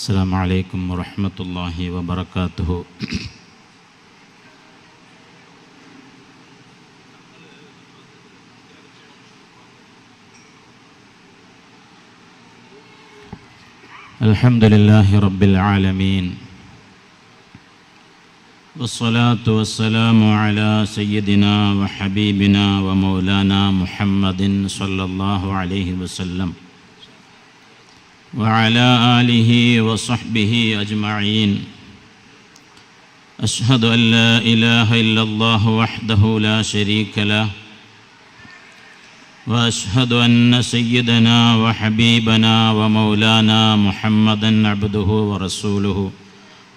السلام عليكم ورحمة الله وبركاته. الحمد لله رب العالمين، والصلاة والسلام على سيدنا وحبيبنا ومولانا محمد صلى الله عليه وسلم وعلى آله وصحبه أجمعين. أشهد أن لا إله إلا الله وحده لا شريك له، وأشهد أن سيدنا وحبيبنا ومولانا محمدا عبده ورسوله.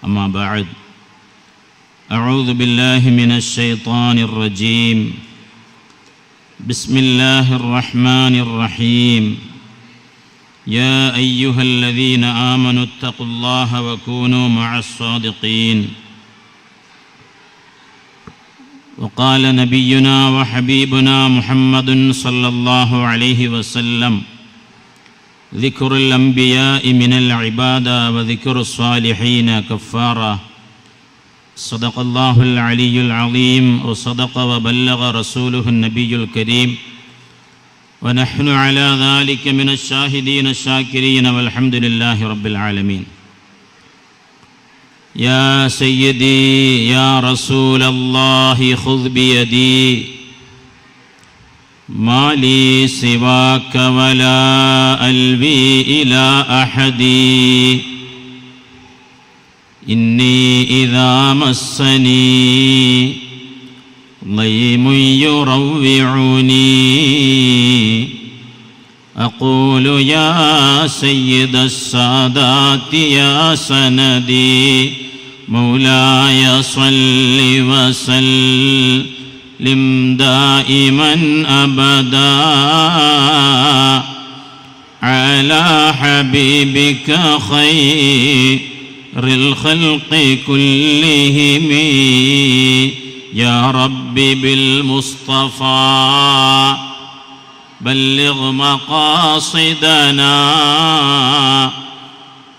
أما بعد، أعوذ بالله من الشيطان الرجيم. بسم الله الرحمن الرحيم. يا أيها الذين آمنوا اتقوا الله وكونوا مع الصادقين. وقال نبينا وحبيبنا محمد صلى الله عليه وسلم: ذكر الأنبياء من العبادة وذكر الصالحين كفارة. صدق الله العلي العظيم، وصدق وبلغ رسوله النبي الكريم، ونحن على ذلك من الشاهدين الشاكرين، والحمد لله رب العالمين. يا سيدي يا رسول الله خذ بيدي، ما لي سواك ولا ألوي إلى أحد، إني إذا مسني ضيم يروعني أقول يا سيد السادات يا سندي، مولاي صل وسلم دائما أبدا على حبيبك خير الخلق كلهم، يا ربي بالمصطفى بلغ مقاصدنا،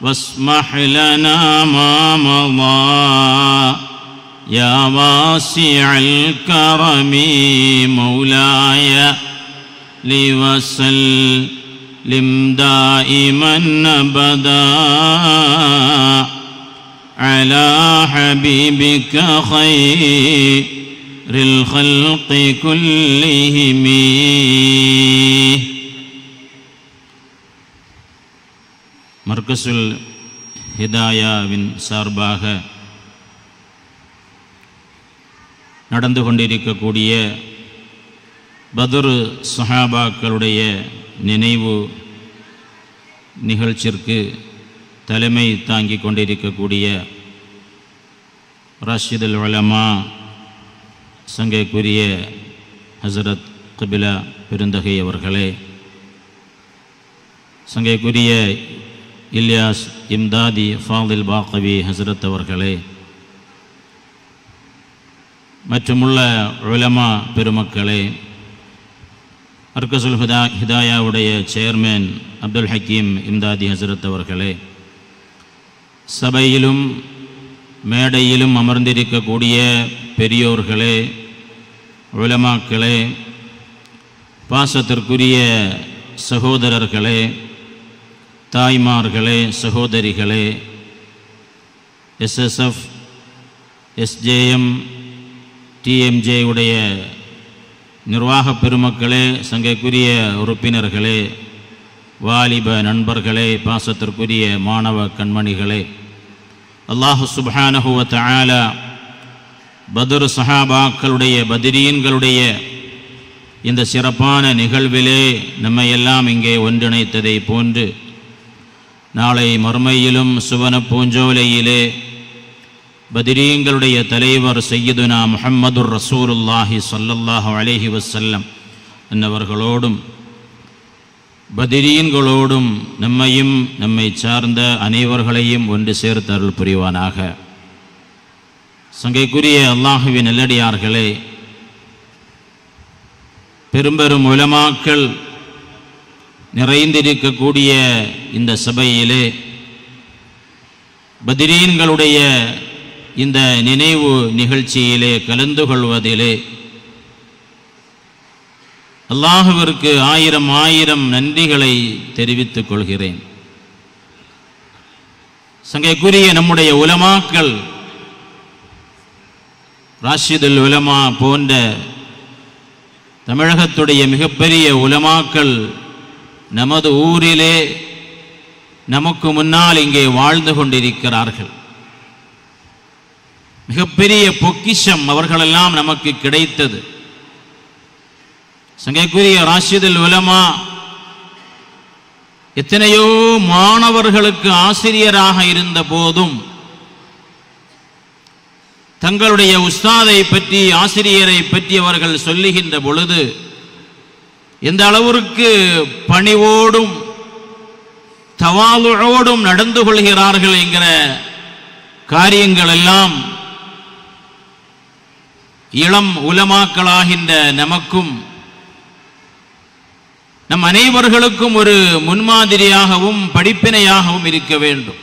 واسمح لنا ما مضى يا واسع الكرم، مولاي لوسلم دائما أبدا على حبيبك خير الخلق كلهم. மர்கசுல் ஹிதாயாவின் சார்பாக நடந்து கொண்டிருக்கக்கூடிய பத்ர் சஹாபாக்களுடைய நினைவு நிகழ்ச்சிற்கு தலைமை தாங்கி கொண்டிருக்கக்கூடிய ராஷிதுல் உலமா சங்கைக்குரிய ஹசரத் கபிலா பெருந்தகை அவர்களே, சங்கைக்குரிய இல்யாஸ் இம்தாதி ஃபாதில் பாக்கவி ஹசரத் அவர்களே, மற்றுமுள்ள உலமா பெருமக்களே, மர்கசுல் ஹிதாயாவுடைய சேர்மேன் அப்துல் ஹக்கீம் இம்தாதி ஹசரத் அவர்களே, சபையிலும் மேடையிலும் அமர்ந்திருக்கக்கூடிய பெரியோர்களே, உலமாக்களே, பாசத்திற்குரிய சகோதரர்களே, தாய்மார்களே, சகோதரிகளே, எஸ்எஸ்எஃப் எஸ்ஜேஎம் டிஎம்ஜே உடைய நிர்வாக பெருமக்களே, சங்கைக்குரிய உறுப்பினர்களே, வாலிப நண்பர்களே, பாசத்திற்குரிய மாணவ கண்மணிகளே, அல்லாஹ் சுப்ஹானஹு வ தஆலா பத்ர் சஹாபாக்களுடைய பத்ரீன்களுடைய இந்த சிறப்பான நிகழ்விலே நம்மை எல்லாம் இங்கே ஒன்றிணைத்ததை போன்று நாளை மறுமையிலும் சுவன பூஞ்சோலையிலே பத்ரீன்களுடைய தலைவர் சையதுனா முஹம்மதுர் ரசூலுல்லாஹி ஸல்லல்லாஹு அலைஹி வஸல்லம் என்னவர்களோடும் பத்ரீன்களோடும் நம்மையும் நம்மை சார்ந்த அனைவர்களையும் ஒன்று சேர்த்து அருள் புரிவானாக. சங்கைக்குரிய அல்லாஹுவின் நல்லடியார்களே, பெரும்பெரும் உலமாக்கள் நிறைந்திருக்கக்கூடிய இந்த சபையிலே பத்ரீன்களுடைய இந்த நினைவு நிகழ்ச்சியிலே கலந்து கொள்வதிலே அல்லாஹ்விற்கு ஆயிரம் ஆயிரம் நன்றிகளை தெரிவித்துக் கொள்கிறேன். சங்கைக்குரிய நம்முடைய உலமாக்கள், ராஷிதுல் உலமா போன்ற தமிழகத்துடைய மிகப்பெரிய உலமாக்கள் நமது ஊரிலே நமக்கு முன்னால் இங்கே வாழ்ந்து கொண்டிருக்கிறார்கள். மிகப்பெரிய பொக்கிஷம் அவர்களெல்லாம் நமக்கு கிடைத்தது. சங்கைக்குரிய ராஷிதுல் உலமா எத்தனையோ மாணவர்களுக்கு ஆசிரியராக இருந்த போதும் தங்களுடைய உஸ்தாதை பற்றி, ஆசிரியரை பற்றி அவர்கள் சொல்லுகின்ற பொழுது எந்த அளவிற்கு பணிவோடும் தவாலுவோடும் நடந்து கொள்கிறார்கள் என்கிற காரியங்கள் எல்லாம் இளம் உலமாக்களாகின்ற நமக்கும் நம் அனைவர்களுக்கும் ஒரு முன்மாதிரியாகவும் படிப்பினையாகவும் இருக்க வேண்டும்.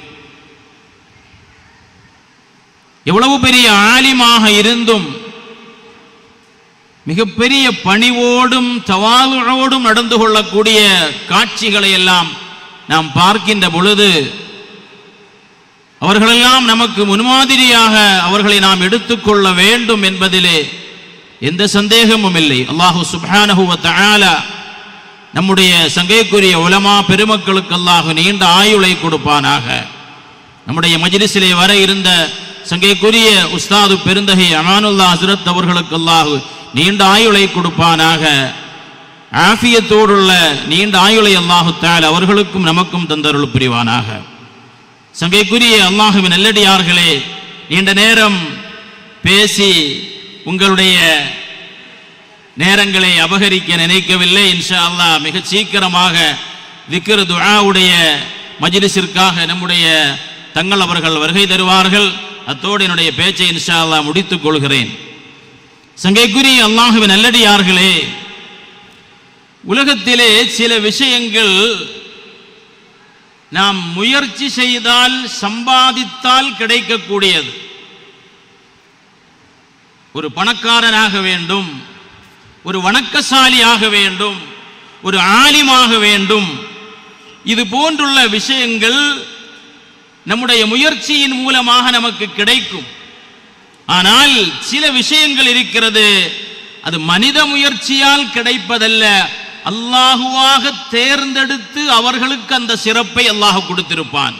எவ்வளவு பெரிய ஆலிமாக இருந்தும் மிகப்பெரிய பணிவோடும் தவாலுவோடும் நடந்து கொள்ளக்கூடிய காட்சிகளை எல்லாம் நாம் பார்க்கின்ற பொழுது அவர்களெல்லாம் நமக்கு முன்மாதிரியாக அவர்களை நாம் எடுத்துக்கொள்ள வேண்டும் என்பதிலே எந்த சந்தேகமும் இல்லை. அல்லாஹு சுப்ஹானஹு வ தஆலா நம்முடைய சங்கைக்குரிய உலமா பெருமக்களுக்கு அல்லாஹ் நீண்ட ஆயுளை கொடுப்பானாக. நம்முடைய மஜ்லிஸிலே வர இருந்த சங்கைக்குரிய உஸ்தாது பெருந்தகை அமானுல்லா ஹஸ்ரத் அவர்களுக்கு அல்லாஹ் நீண்ட ஆயுளை கொடுப்பானாக. ஆஃபியத்தோடுள்ள நீண்ட ஆயுளை அல்லாஹு தஆலா அவர்களுக்கும் நமக்கும் தந்தருள் புரிவானாக. சங்கைக்குரிய அல்லாஹ்வின் நல்லடியார்களே, நீண்ட நேரம் பேசி உங்களுடைய நேரங்களை அபகரிக்க நினைக்கவில்லை. இன்ஷா அல்லாஹ் மிக சீக்கிரமாக திக்ர் துஆவுடைய மஜ்லிஸிற்காக நம்முடைய தங்கள் அவர்கள் வருகை தருவார்கள். அத்தோடு என்னுடைய பேச்சை இன்ஷா அல்லாஹ் முடித்துக் கொள்கிறேன். சங்கைக்குரிய அல்லாஹ்வின் நல்லடியார்களே, உலகத்திலே சில விஷயங்கள் நாம் முயற்சி செய்தால் சம்பாதித்தால் கிடைக்கக்கூடியது. ஒரு பணக்காரனாக வேண்டும், ஒரு வணக்கசாலியாக வேண்டும், ஒரு ஆலிமாக வேண்டும், இது போன்றுள்ள விஷயங்கள் நம்முடைய முயற்சியின் மூலமாக நமக்கு கிடைக்கும். ஆனால் சில விஷயங்கள் இருக்கிறது, அது மனித முயற்சியால் கிடைப்பதல்ல, அல்லாஹுவாக தேர்ந்தெடுத்து அவர்களுக்கு அந்த சிறப்பை அல்லாஹ் கொடுத்திருப்பான்.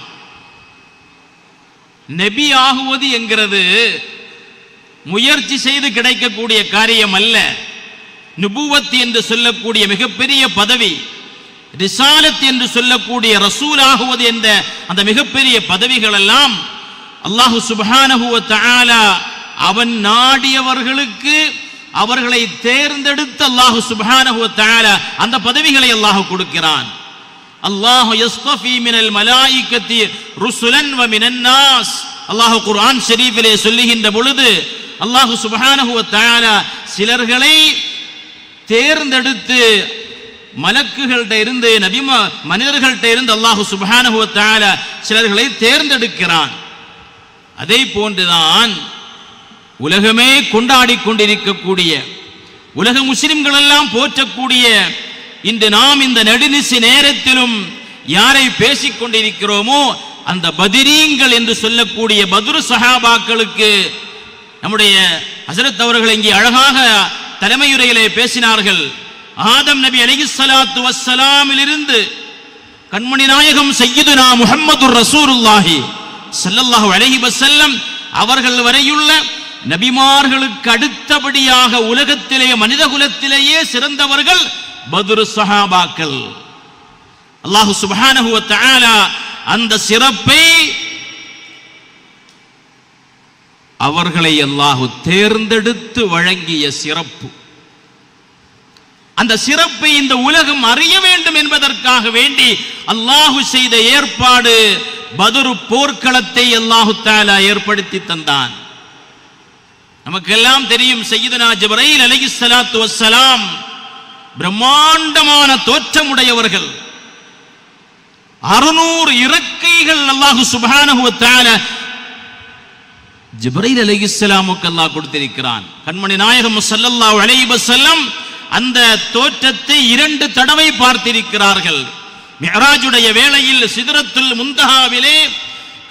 நபி ஆகுவது என்கிறது முயற்சி செய்து கிடைக்கக்கூடிய காரியம் அல்ல. நுபுவத் என்று சொல்லக்கூடிய மிகப்பெரிய பதவி, ரிசாலத் என்று சொல்லக்கூடிய ரசூல் ஆகுவது என்ற அந்த மிகப்பெரிய பதவிகள் எல்லாம் அல்லாஹு சுப்ஹானஹு வ தஆலா அவன் நாடியவர்களுக்கு அவர்களை தேர்ந்தெடுத்து அல்லாஹு சுப்ஹானஹு வ தஆலா அந்த பதவிகளை அல்லாஹ் கொடுக்கிறான். அல்லாஹ் யஸ்தஃபி மினல் மலாயிகத்தி ருசுலன் வ மினன் நாஸ். அல்லாஹ் குர்ஆன் ஷரீஃபிலே சொல்லுகின்ற பொழுது அல்லாஹ் சுப்ஹானஹு வ தஆலா சிலர்களை தேர்ந்தெடுத்து மலக்குகள்கிட்ட இருந்து மனிதர்கள்ட்ட இருந்து அல்லாஹ் சுப்ஹானஹு வ தஆலா சிலர்களை தேர்ந்தெடுக்கிறான். அதே போன்றுதான் உலகமே கொண்டாடி கொண்டிருக்கக்கூடிய, உலக முஸ்லிம்கள் எல்லாம் போற்றக்கூடிய இன்று நாம் இந்த நடுநிசி நேரத்திலும் யாரை பேசிக் கொண்டிருக்கிறோமோ அந்த பத்ரீன்கள் என்று சொல்லக்கூடிய பத்ரு சஹாபாக்களுக்கு நம்முடைய ஹஜ்ரத் அவர்கள் இங்கே அழகாக தலைமையுரையிலே பேசினார்கள். ஆதம் நபி அலைஹிஸ்ஸலாத்து வஸ்ஸலாமிலிருந்து கண்மணி நாயகம் சய்யிதுனா முஹம்மதுர் ரசூலுல்லாஹி ஸல்லல்லாஹு அலைஹி வஸல்லம் அவர்கள் வரையுள்ள நபிமார்களுக்கு அடுத்தபடியாக உலகத்திலே மனித குலத்திலேயே சிறந்தவர்கள் பத்ரு சஹாபாக்கள். அல்லாஹ் சுப்ஹானஹு வ தஆலா அந்த சிறப்பை அவர்களை அல்லாஹ் தேர்ந்தெடுத்து வழங்கிய சிறப்பு. அந்த சிறப்பை இந்த உலகம் அறிய வேண்டும் என்பதற்காக வேண்டி அல்லாஹ் செய்த ஏற்பாடு பத்ரு போர்க்களத்தை அல்லாஹ் தஆலா ஏற்படுத்தி தந்தான். நமக்கெல்லாம் தெரியும், சய்யிதுனா ஜிப்ரீல் அலைஹிஸ்ஸலாத்து வஸ்ஸலாம் பிரம்மாண்டமான தோற்றமுடையவர்கள். 600 இறக்கைகள் அல்லாஹ் சுப்ஹானஹு வ தஆலா ஜிப்ரீல் அலைஹிஸ்ஸலாமுக்கு அல்லாஹ் கொடுத்திருக்கிறான். கண்மணி நாயகம் ஸல்லல்லாஹு அலைஹி வஸல்லம் அந்த தோற்றத்தை 2 தடவை பார்த்திருக்கிறார்கள். மிஅராஜுடைய வேளையில் சிதறத்துல் முன்தஹாவிலே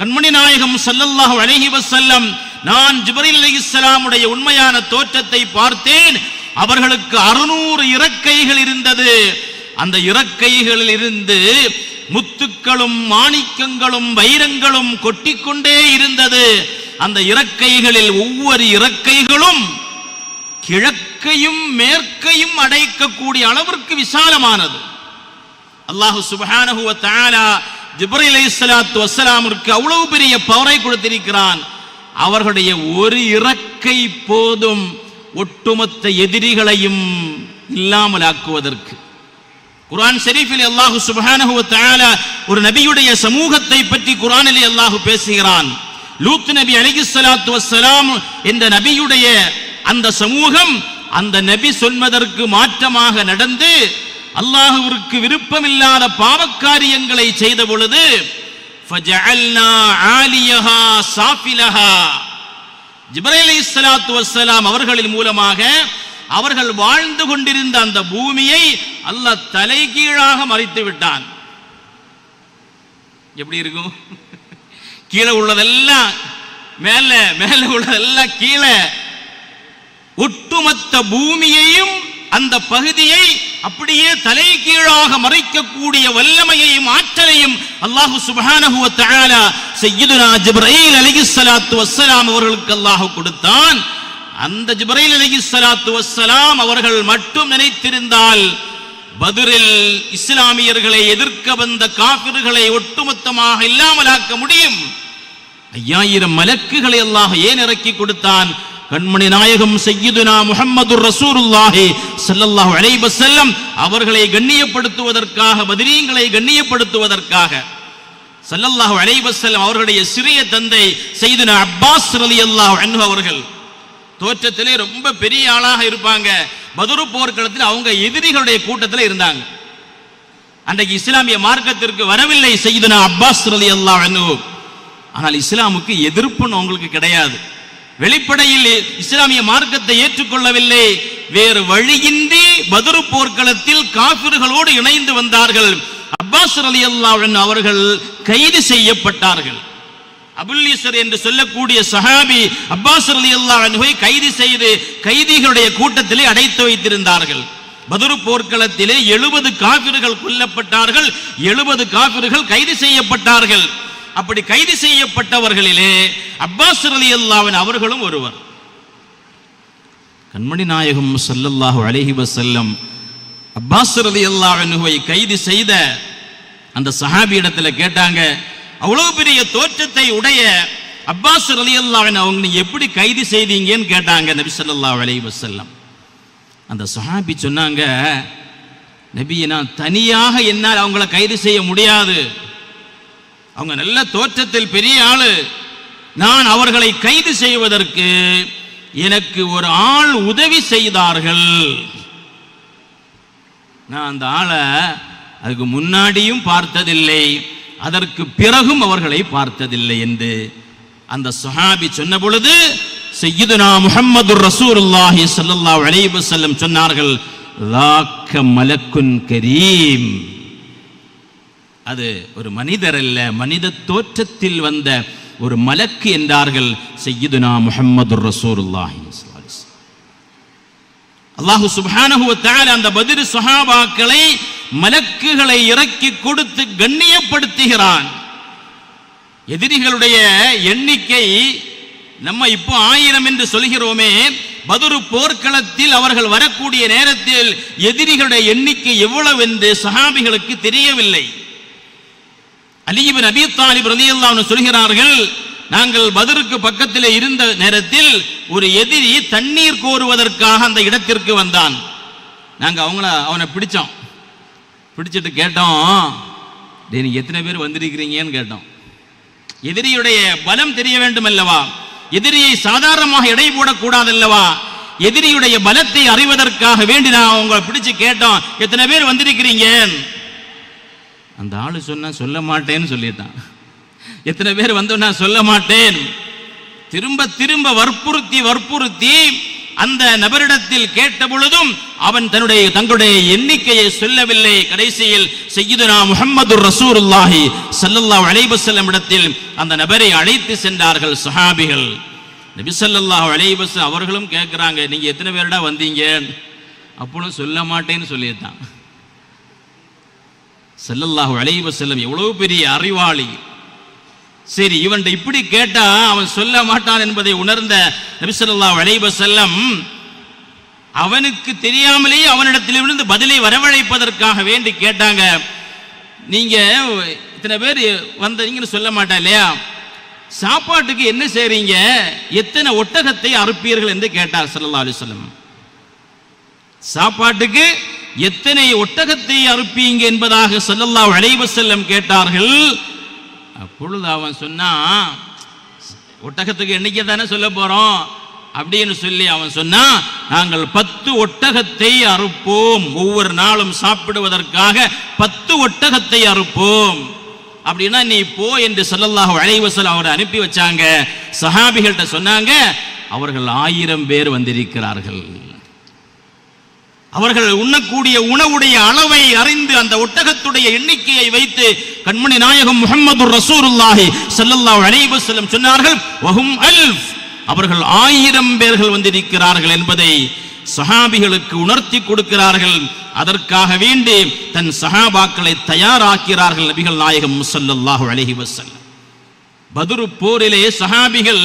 கண்மணி நாயகம் ஸல்லல்லாஹு அலைஹி வஸல்லம் நான் ஜிப்ரீல் அலைஹிஸ்ஸலாமுடைய உண்மையான தோற்றத்தை பார்த்தேன். அவர்களுக்கு 600 இறக்கைகள் இருந்தது. அந்த இறக்கைகளில் இருந்து முத்துக்களும் மாணிக்கங்களும் வைரங்களும் கொட்டிக்கொண்டே இருந்தது. அந்த இறக்கைகளில் ஒவ்வொரு இறக்கைகளும் கிழக்கையும் மேற்கையும் அடைக்கக்கூடிய அளவிற்கு விசாலமானது. அல்லாஹ் சுப்ஹானஹு வ தஆலா ஜிப்ரீல் அலைஹிஸ்ஸலாத்து வஸ்ஸலாமுக்கு அவ்வளவு பெரிய பவரை கொடுத்திருக்கிறான். அவர்களுடைய ஒரு இறக்கை போதும் ஒட்டுமொத்த எதிரிகளையும் இல்லாமல் ஆக்குவதற்கு. குர்ஆன் ஷரீஃபில் அல்லாஹ் சுப்ஹானஹு வ தஆலா ஒரு நபியுடைய சமூகத்தை பற்றி குர்ஆனிலே அல்லாஹ் பேசுகிறான். லூத் நபி அலைஹிஸ்ஸலாத்து வஸ்ஸலாம் என்ற நபியுடைய அந்த சமூகம் அந்த நபி சொன்னதற்கு மாற்றமாக நடந்து அல்லாஹ்விற்கு விருப்பமில்லாத பாவக்காரியங்களை செய்த பொழுது ஃபஜஅல்னா ஆலியஹா சாஃபிலஹா ஜிப்ரீல் அலைஹிஸ்ஸலாத்து வஸ்ஸலாம் அவர்களின் மூலமாக அவர்கள் வாழ்ந்து கொண்டிருந்த அந்த பூமியை அல்லாஹ் தலைகீழாக மறித்து விட்டான். எப்படி இருக்கும்? கீழே உள்ளதெல்லாம் மேல, மேல உள்ளதெல்லாம் கீழே. ஒட்டுமொத்த பூமியையும் அந்த பகுதியை அப்படியே தலைகீழாக மறைக்கக்கூடிய வல்லமையையும் ஆற்றலையும் அல்லாஹ் சுப்ஹானஹு வ தஆலா சய்யிதுனா ஜிப்ரீல் அலைஹிஸ்ஸலாத்து வஸ்ஸலாம் அவர்களுக்கு அல்லாஹ் கொடுத்தான். அந்த ஜிப்ரீல் அலைஹிஸ்ஸலாத்து வஸ்ஸலாம் அவர்கள் மட்டும் நினைத்திருந்தால் பத்ரில் இஸ்லாமியர்களை எதிர்க்க வந்த காஃபிர்களை ஒட்டுமொத்தமாக இல்லாமலாக்க முடியும். 5000 மலக்குகளை அல்லாஹ் ஏன் இறக்கி கொடுத்தான்? கண்மணி நாயகம் சய்யிதுனா முஹம்மதுர் ரசூலுல்லாஹி ஸல்லல்லாஹு அலைஹி வஸல்லம் அவர்களை கண்ணியப்படுத்துவதற்காக, பத்ரீங்களை கண்ணியப்படுத்துவதற்காக. ஸல்லல்லாஹு அலைஹி வஸல்லம் அவர்களுடைய சிறிய தந்தை சய்யிதுனா அப்பாஸ் ரலியல்லாஹு அன்ஹு அவர்கள் தோற்றத்திலே ரொம்ப பெரிய ஆளாக இருப்பாங்க. பத்ரு போர்க்களத்தில் அவங்க எதிரிகளுடைய கூட்டத்தில் இருந்தாங்க. அன்றைக்கு இஸ்லாமிய மார்க்கத்திற்கு வரவில்லை சய்யிதுனா அப்பாஸ் ரலியல்லாஹு அன்ஹு. ஆனால் இஸ்லாமுக்கு எதிர்ப்புன்னு அவங்களுக்கு கிடையாது. வெளிப்படையில் இஸ்லாமிய மார்க்கத்தை ஏற்றுக்கொள்ளவில்லை. வேறு வழியின்றி பத்ரு போர்க்களத்தில் காஃபிர்களோடு இணைந்து வந்தார்கள். அப்பாஸ் ரலியல்லாஹு அன்ஹு அவர்கள் கைது செய்யப்பட்டார்கள். அபுல் யஸர் என்று சொல்லக்கூடிய சஹாபி அப்பாஸ் ரலியல்லாஹு அன்ஹுவை கைது செய்து கைதிகளுடைய கூட்டத்திலே அடைத்து வைத்திருந்தார்கள். பத்ரு போர்க்களத்திலே 70 காஃபிர்கள் கொல்லப்பட்டார்கள். 70 காஃபிர்கள் கைது செய்யப்பட்டார்கள். அப்படி கைது செய்யப்பட்டவர்களிலே அப்பாஸ் ரலியல்லாஹு அன்ஹு அவர்களும் ஒருவர். கண்மணி நாயகம் ஸல்லல்லாஹு அலைஹி வஸல்லம் அப்பாஸ் ரலியல்லாஹு அன்ஹுவை கைது செய்த அந்த சஹாபி இடத்துல கேட்டாங்க, அவ்வளவு பெரிய தோற்றத்தை உடைய அப்பாஸ் ரலியல்லாஹு அன்ஹு அவங்க எப்படி கைது செய்தீங்கன்னு கேட்டாங்க நபி ஸல்லல்லாஹு அலைஹி வஸல்லம். அந்த சஹாபி சொன்னாங்க, நபியே நான் தனியாக என்னால் அவங்கள கைது செய்ய முடியாது. அவங்க நல்ல தோற்றத்தில் பெரிய ஆளு. நான் அவர்களை கைது செய்வதற்கு எனக்கு ஒரு ஆள் உதவி செய்தார்கள். நான் அந்த ஆளை அதுக்கு முன்னாடியும் பார்த்ததில்லை, அதற்கு பிறகும் அவர்களை பார்த்ததில்லை என்று அந்த சஹாபி சொன்ன பொழுது சய்யிதுனா முஹம்மதுர் ரசூலுல்லாஹி ஸல்லல்லாஹு அலைஹி வஸல்லம் சொன்னார்கள், ذاك மலக்குன் கரீம். அது ஒரு மனிதர் அல்ல, மனித தோற்றத்தில் வந்த ஒரு மலக்கு என்றார்கள் சய்யிதுனா முஹம்மதுர் ரசூலுல்லாஹி ஸல்லல்லாஹு அலைஹி வஸல்லம். அல்லாஹ் சுப்ஹானஹு வ தஆலா அந்த பத்ர் சஹாபாக்களை மலக்குகளை இறக்கி கொடுத்து கண்ணியப்படுத்துகிறான். எதிரிகளுடைய எண்ணிக்கை நம்ம இப்போ 1000 என்று சொல்கிறோமே, பத்ரு போர்க்களத்தில் அவர்கள் வரக்கூடிய நேரத்தில் எதிரிகளுடைய எண்ணிக்கை எவ்வளவு என்று சஹாபிகளுக்கு தெரியவில்லை. அலி இப்னு அபீ தாலிப் ரலியல்லாஹு அன்ஹு சொல்கிறார்கள், நாங்கள் பத்ருக்கு பக்கத்தில் இருந்த நேரத்தில் ஒரு எதிரி தண்ணீர் கோருவதற்காக அந்த இடத்திற்கு வந்தான். நாங்கள் அவனை பிடிச்சோம். பிடிச்சிட்டு கேட்டோம், நீங்க எத்தனை பேர் வந்திருக்கிறீங்கன்னு கேட்டோம். எதிரியுடைய பலம் தெரிய வேண்டும் அல்லவா? எதிரியை சாதாரணமாக எடை போடக்கூடாது அல்லவா? எதிரியுடைய பலத்தை அறிவதற்காக வேண்டி நான் அவங்களை பிடிச்சு கேட்டோம், எத்தனை பேர் வந்திருக்கிறீங்க? அந்த ஆளு சொன்னா சொல்ல மாட்டேன்னு சொல்லிட்டான். எத்தனை பேர் வந்து நான் சொல்ல மாட்டேன், திரும்ப திரும்ப வற்புறுத்தி அந்த நபரிடத்தில் கேட்ட பொழுதும் அவன் தங்களுடைய எண்ணிக்கையை சொல்லவில்லை. கடைசியில் சய்யிதுனா முஹம்மதுர் ரசூலுல்லாஹி ஸல்லல்லாஹு அலைஹி வஸல்லம் இடத்தில் அந்த நபரை அழைத்து சென்றார்கள் சஹாபிகள். நபி ஸல்லல்லாஹு அலைஹி வஸல்லம் அவர்களும் கேட்கிறாங்க, நீங்க எத்தனை பேருடா வந்தீங்க? அப்பொழுது சொல்ல மாட்டேன்னு சொல்லிட்டான். ஸல்லல்லாஹு அலைஹி வஸல்லம் எவ்வளவு பெரிய அறிவாளி. சரி, இவன் இப்படி கேட்டா அவன் சொல்ல மாட்டான் என்பதை உணர்ந்த நபி ஸல்லல்லாஹு அலைஹி வஸல்லம் அவனுக்கு தெரியாமலேயே அவனிடத்திலிருந்து பதிலை வரவழைப்பதற்காக வேண்டி கேட்டாங்க, நீங்க இத்தனை பேர் வந்தீங்கன்னு சொல்ல மாட்டா இல்லையா, சாப்பாட்டுக்கு என்ன செய்றீங்க, எத்தனை ஒட்டகத்தை அறுப்பீர்கள் என்று கேட்டார் ஸல்லல்லாஹு அலைஹி வஸல்லம். சாப்பாட்டுக்கு எத்தனை ஒட்டகத்தை அறுப்பீங்க என்பதாக ஸல்லல்லாஹு அலைஹி வஸல்லம் கேட்டார்கள். அப்பொழுது அவன் சொன்னா, ஒட்டகத்துக்கு எண்ணிக்கை தானே சொல்ல போறோம் அப்படின்னு சொல்லி அவன் சொன்னா, நாங்கள் 10 ஒட்டகத்தை அறுப்போம், ஒவ்வொரு நாளும் சாப்பிடுவதற்காக 10 ஒட்டகத்தை அறுப்போம். அப்படின்னா நீ போ என்று ஸல்லல்லாஹு அலைஹி வஸல்லம் அவரை அனுப்பி வச்சாங்க. சஹாபிகள்கிட்ட சொன்னாங்க, அவர்கள் 1000 பேர் வந்திருக்கிறார்கள். அவர்கள் உண்ணக்கூடிய உணவுடைய அளவை அறிந்து அந்த ஒட்டகத்துடைய எண்ணிக்கையை வைத்து கண்மணி நாயகம் முஹம்மதுர் ரசூலுல்லாஹி ஸல்லல்லாஹு அலைஹி வஸல்லம் சொன்னார்கள், வஹும் அல்ஃப், அவர்கள் 1000 பேர்கள் வந்திருக்கிறார்கள் என்பதை சஹாபிகளுக்கு உணர்த்தி கொடுக்கிறார்கள். அதற்காக வேண்டி தன் சஹாபாக்களை தயாராக்கிறார்கள் நபிகள் நாயகம் ஸல்லல்லாஹு அலைஹி வஸல்லம். பத்ரு போரிலே சஹாபிகள்,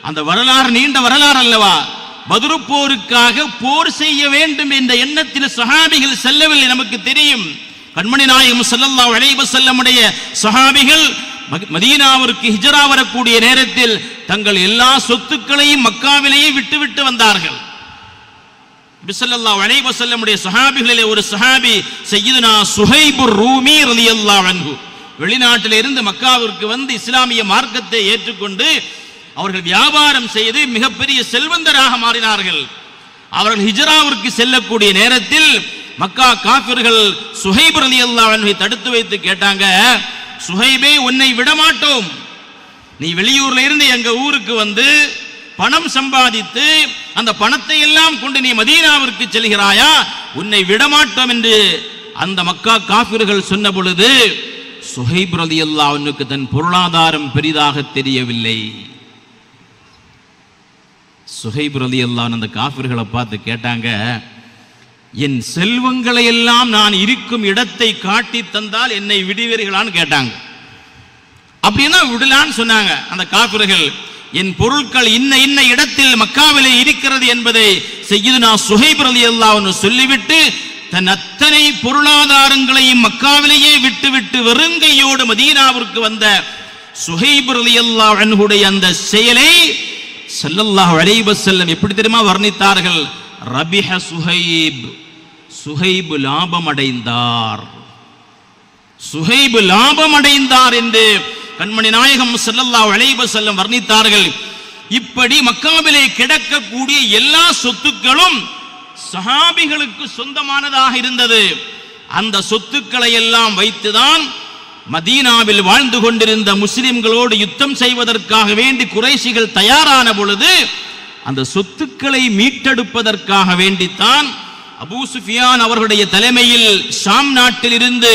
அந்த வரலாறு நீண்ட வரலாறு அல்லவா, பத்ரு போருக்காக போர் செய்ய வேண்டும் என்ற எண்ணத்தில் சஹாபிகள் செல்லவில்லை. நமக்கு தெரியும், கண்மணி நாயகம் ஸல்லல்லாஹு அலைஹி வஸல்லம் உடைய சஹாபிகள் மதீனாவிற்கு ஹிஜ்ரா வரக்கூடிய நேரத்தில் தங்கள் எல்லா சொத்துக்களையும் மக்காவிலேயே விட்டுவிட்டு வந்தார்கள். நபி ஸல்லல்லாஹு அலைஹி வஸல்லம் உடைய சஹாபிகளிலே ஒரு சஹாபி சய்யிதுனா சுஹைபுர் ரூமி ரலியல்லாஹு அன்ஹு வெளிநாட்டிலிருந்து மக்காவிற்கு வந்து இஸ்லாமிய மார்க்கத்தை ஏற்றுக்கொண்டு அவர்கள் வியாபாரம் செய்து மிகப்பெரிய செல்வந்தராக மாறினார்கள். அவர்கள் ஹிஜ்ராவிற்கு செல்லக்கூடிய நேரத்தில் மக்கா காஃபிர்கள் சுஹைப் ரலியல்லாஹு அன்ஹு தடுத்து வைத்து கேட்டாங்க, சுஹைபே, உன்னை விடமாட்டோம், நீ வெளியூர்ல இருந்து எங்க ஊருக்கு வந்து பணம் சம்பாதித்து அந்த பணத்தை எல்லாம் கொண்டு நீ மதீனாவிற்கு செல்கிறாயா, உன்னை விடமாட்டோம் என்று அந்த மக்கா காஃபிர்கள் சொன்ன பொழுது சுஹைப் ரலியல்லாஹு அன்ஹுக்கு தன் பொருளாதாரம் பெரிதாக தெரியவில்லை. சுஹைப் ரலியல்லாஹு அன்ஹு அந்த காஃபிர்களை பார்த்து கேட்டாங்க, என் செல்வங்களை எல்லாம் நான் இருக்கும் இடத்தை காட்டி தந்தால் என்னை விடுவீர்களான்னு கேட்டாங்க. அப்படின்னா விடலான்னு சொன்னாங்க அந்த காஃபிர்கள். என் பொருட்கள் இன்ன இடத்தில் மக்காவிலே இருக்கிறது என்பதை சய்யிதுனா சுஹைப் ரலியல்லாஹு அன்ஹு சொல்லிவிட்டு தன் அத்தனை பொருளாதாரங்களையும் மக்காவிலேயே விட்டுவிட்டு வெறுங்கையோடு மதீனாவிற்கு வந்த சுஹைப் ரலியல்லாஹு அன்ஹுடைய அந்த செயலை ஸல்லல்லாஹு அலைஹி வஸல்லம் எப்படி தெரியுமா வர்ணித்தார்கள்? ரபிஹ சுஹைப், சுஹைப் லாபம் அடைந்தார், சுஹைப் லாபம் அடைந்தார் என்று கண்மணி நாயகம் ஸல்லல்லாஹு அலைஹி வஸல்லம் வர்ணித்தார்கள். இப்படி மக்காவிலே கிடக்கக்கூடிய எல்லா சொத்துக்களும் சஹாபிகளுக்கு சொந்தமானதாக இருந்தது. அந்த சொத்துக்களை எல்லாம் வைத்துதான் மதீனாவில் வாழ்ந்து கொண்டிருந்த முஸ்லிம்களோடு யுத்தம் செய்வதற்காக வேண்டி குறைஷிகள் தயாரான பொழுது அந்த சொத்துக்களை மீட்டெடுப்பதற்காக வேண்டித்தான் அபூ சுஃபியான் அவர்களுடைய தலைமையில் ஷாம் நாட்டில் இருந்து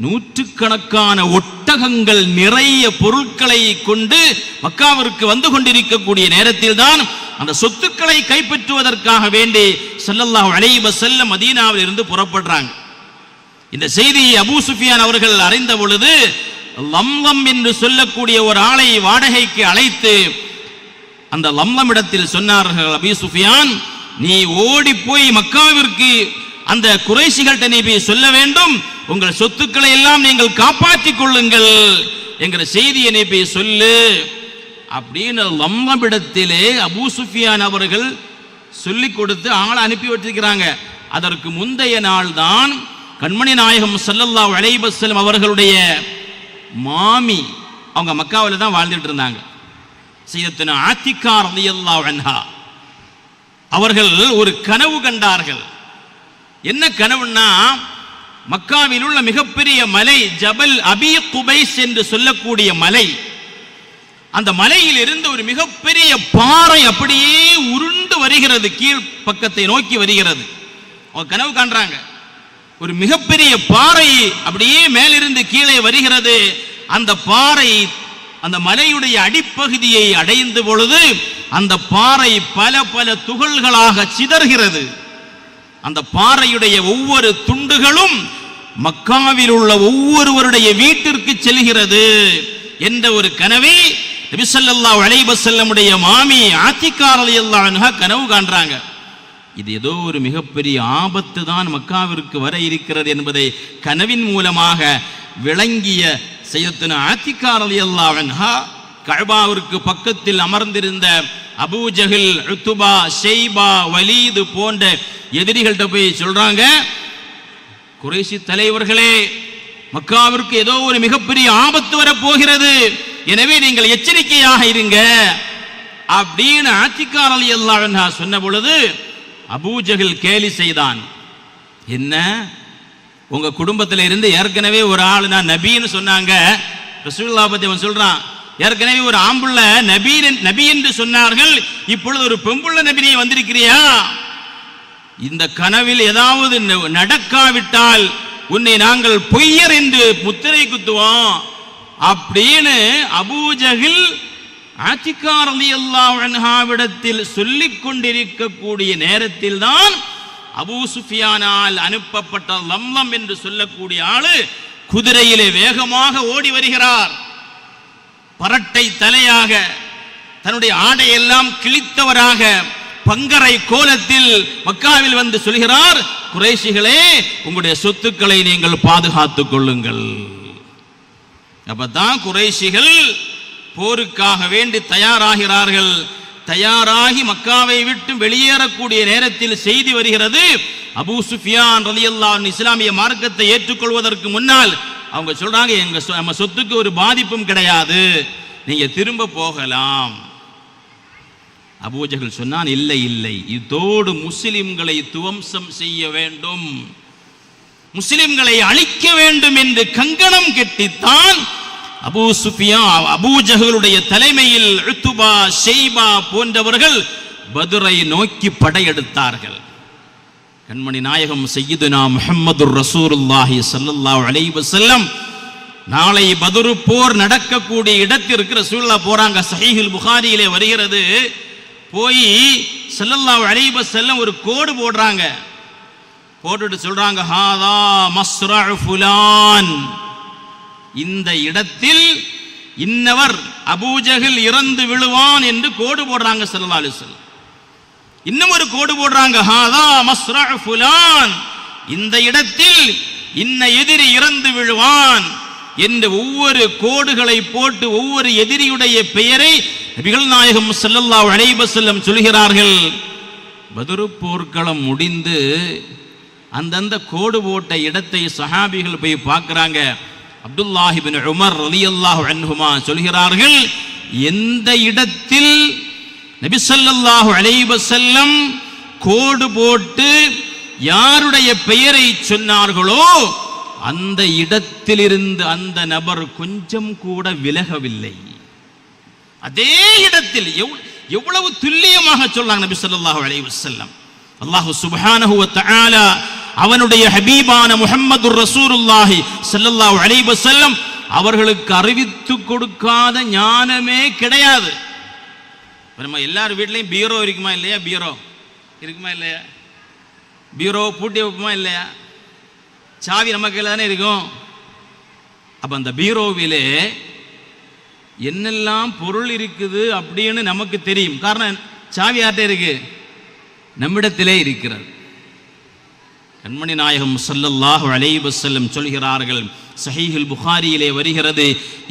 நூற்றுக்கணக்கான ஒட்டகங்கள் நிறைய பொருட்களை கொண்டு மக்காவிற்கு வந்து கொண்டிருக்கக்கூடிய நேரத்தில் தான் அந்த சொத்துக்களை கைப்பற்றுவதற்காக வேண்டி ஸல்லல்லாஹு அலைஹி வஸல்லம் மதீனாவில் இருந்து புறப்படுறாங்க. இந்த செய்தியை அபூ சுஃபியான் அவர்கள் அறிந்த பொழுது லம்லம் என்று சொல்லக்கூடிய ஒரு ஆளை வாடகைக்கு அழைத்து அந்த லம்லம் இடத்தில் சொன்னார்கள், அபூ சுஃபியான், நீ ஓடி போய் மக்காவிற்கு அந்த குறைஷிகள்கிட்ட நீ போய் சொல்ல வேண்டும், உங்கள் சொத்துக்களை எல்லாம் நீங்கள் காப்பாற்றிக் கொள்ளுங்கள் என்கிற செய்தியை நீ போய் சொல்லு அப்படின்னு லம்லமிடத்திலே அபூ சுஃபியான் அவர்கள் சொல்லிக் கொடுத்து ஆளை அனுப்பி வச்சிருக்கிறாங்க. அதற்கு முந்தைய நாள் தான் கண்மணி நாயகம் ஸல்லல்லாஹு அலைஹி வஸல்லம் அவர்களுடைய மாமி, அவங்க மக்காவில் தான் வாழ்ந்துட்டு இருந்தாங்க, சய்யிதத்துனா ஆத்திகா ரலியல்லாஹு அன்ஹா அவர்கள் ஒரு கனவு கண்டார்கள். என்ன கனவுன்னா, மக்காவில் உள்ள மிகப்பெரிய மலை ஜபல் அபி குபைஸ் என்று சொல்லக்கூடிய மலை. அந்த மலையில் இருந்து ஒரு மிகப்பெரிய பாறை அப்படியே உருண்டு வருகிறது, கீழ் பக்கத்தை நோக்கி வருகிறது. அவங்க கனவு காண்றாங்க, ஒரு மிகப்பெரிய பாறை அப்படியே மேலிருந்து கீழே வருகிறது. அந்த பாறை அந்த மலையுடைய அடிப்பகுதியை அடைந்த பொழுது அந்த பாறை பல பல துகள்களாக சிதறுகிறது. அந்த பாறையுடைய ஒவ்வொரு துண்டுகளும் மக்காவில் உள்ள ஒவ்வொருவருடைய வீட்டிற்கு செல்கிறது என்ற ஒரு கனவை நபி ஸல்லல்லாஹு அலைஹி வஸல்லமுடைய மாமி ஆத்திகா ரலியல்லாஹு அன்ஹா கனவு காண்றாங்க. இது ஏதோ ஒரு மிகப்பெரிய ஆபத்து தான் மக்காவிற்கு வர இருக்கிறது என்பதை கனவின் மூலமாக விளங்கிய சையதுனா ஆத்திகா ரலியல்லாஹு அன்ஹா கஅபாவிற்கு பக்கத்தில் அமர்ந்திருந்த அபூ ஜஹல், உத்பா, ஷைபா, வலீத் போன்ற எதிரிகள்கிட்ட போய் சொல்றாங்க, குறைஷி தலைவர்களே, மக்காவிற்கு ஏதோ ஒரு மிகப்பெரிய ஆபத்து வரப்போகிறது, எனவே நீங்கள் எச்சரிக்கையாக இருங்க அப்படின்னு ஆத்திகா ரலியல்லாஹு அன்ஹா சொன்ன பொழுது அபூ ஜஹல் கேலி செய்தான். என்ன, உங்க குடும்பத்தில் இருந்து ஏற்கனவே ஒரு ஆள் நான் நபின்னு சொன்னாங்க, ரசூலுல்லாஹ் பத்தி அவன் சொல்றான், ஏற்கனவே ஒரு ஆம்புள்ள நபி என்று சொன்னார்கள், இப்பொழுது ஒரு பெம்புள்ள நபியை வந்திருக்கிறியா? இந்த கனவில் ஏதாவது நடக்காவிட்டால் உன்னை நாங்கள் பொய்யர் என்று முத்திரை குத்துவோம் அப்படின்னு அபூ ஜஹல் ஆத்திகா ரலியல்லாஹு அன்ஹாவிடத்தில் சொல்லிக் கொண்டிருக்கக்கூடிய நேரத்தில் தான் அபூ சுஃபியானால் அனுப்பப்பட்ட லம்லம் என்று சொல்லக்கூடிய ஆளு குதிரையிலே வேகமாக ஓடி வருகிறார். பரட்டை தலையாக, தன்னுடைய ஆடையெல்லாம் கிழித்தவராக, பங்கரை கோலத்தில் மக்காவில் வந்து சொல்கிறார், குறைஷிகளே, உங்களுடைய சொத்துக்களை நீங்கள் பாதுகாத்துக் கொள்ளுங்கள். அப்பதான் குறைஷிகள் போருக்காக வேண்டி தயாராகிறார்கள். தயாராகி மக்காவை விட்டு வெளியேறக்கூடிய நேரத்தில் செய்தி வருகிறது, அபூ சுஃபியான் ரலியல்லாஹு அன்ஹு இஸ்லாமிய மார்க்கத்தை ஏற்றுக்கொள்வதற்கு முன்னால் அவங்க சொல்றாங்க, நம்ம சொத்துக்கு ஒரு பாதிப்பும் கிடையாது, நீங்க திரும்ப போகலாம். அபூ ஜஹல் சொன்னான், இல்லை இல்லை, இதோடு முஸ்லிம்களை துவம்சம் செய்ய வேண்டும், முஸ்லிம்களை அழிக்க வேண்டும் என்று கங்கணம் கெட்டித்தான் அபூ சுஃபியான் அபூ ஜஹலுடைய தலைமையில் உத்பா, ஷைபா போன்றவர்கள் பத்ரை நோக்கி படையெடுத்தார்கள். கண்மணி நாயகம் சய்யிதுனா முஹம்மதுர் ரசூலுல்லாஹி ஸல்லல்லாஹு அலைஹி வஸல்லம் நாளை பத்ரு போர் நடக்கக்கூடிய இடத்திற்கு ரசூலுல்லாஹ் போறாங்க. சஹீஹுல் புகாரியிலே வருகிறது. போய் ஸல்லல்லாஹு அலைஹி வஸல்லம் ஒரு கோடு போடுறாங்க. போட்டுட்டு சொல்றாங்க, ஹாதா மஸ்ரஉ ஃபுலான், இந்த இடத்தில் இன்னவர் அபூ ஜஹல் இறந்து விழுவான் என்று கோடு போடுறாங்க ஸல்லல்லாஹு அலைஹி வஸல்லம். இன்னும் ஒரு கோடு போடுறாங்க, ஹாதா மஸ்ரஉ ஃபுலான், இந்த இடத்தில் இன்ன எதிரி இறந்து விழுவான் என்று ஒவ்வொரு கோடுகளை போட்டு ஒவ்வொரு எதிரியுடைய பெயரை நபிகள் நாயகம் ஸல்லல்லாஹு அலைஹி வஸல்லம் சொல்கிறார்கள். பத்ரு போர்க்களம் முடிந்து அந்தந்த கோடு போட்ட இடத்தை சஹாபிகள் போய் பார்க்கிறாங்க. அப்துல்லாஹ் இப்னு உமர் ரலியல்லாஹு அன்ஹுமா சொல்கிறார்கள், எந்த இடத்தில் நபி ஸல்லல்லாஹு அலைஹி வஸல்லம் கோடு போட்டு யாருடைய பெயரை சொன்னார்களோ அந்த இடத்திலிருந்து அந்த நபர் கொஞ்சம் கூட விலகவில்லை. அதே இடத்தில் எவ்வளவு துல்லியமாக சொல்றாங்க நபி ஸல்லல்லாஹு அலைஹி வஸல்லம். அல்லாஹ் சுப்ஹானஹு வ தஆலா அவனுடைய ஹபீபான முஹம்மதுர் ரசூலுல்லாஹி ஸல்லல்லாஹு அலைஹி வஸல்லம் அவர்களுக்கு அறிவித்து கொடுக்காத ஞானமே கிடையாது. நம்ம எல்லார் வீட்லயும் பீரோ இருக்குமா இல்லையா? பீரோ இருக்குமா இல்லையா? பீரோ பூட்டி வைப்போமா இல்லையா? சாவி நம்ம கையில் தானே இருக்கும். அப்ப அந்த பீரோவிலே என்னெல்லாம் பொருள் இருக்குது அப்படின்னு நமக்கு தெரியும். காரணம், சாவி யார்கிட்ட இருக்கு? நம்மிடத்திலே இருக்கிறது. கண்மணி நாயகம் ஸல்லல்லாஹு அலைஹி வஸல்லம் சொல்கிறார்கள், சஹீஹுல் புகாரியிலே வருகிறது,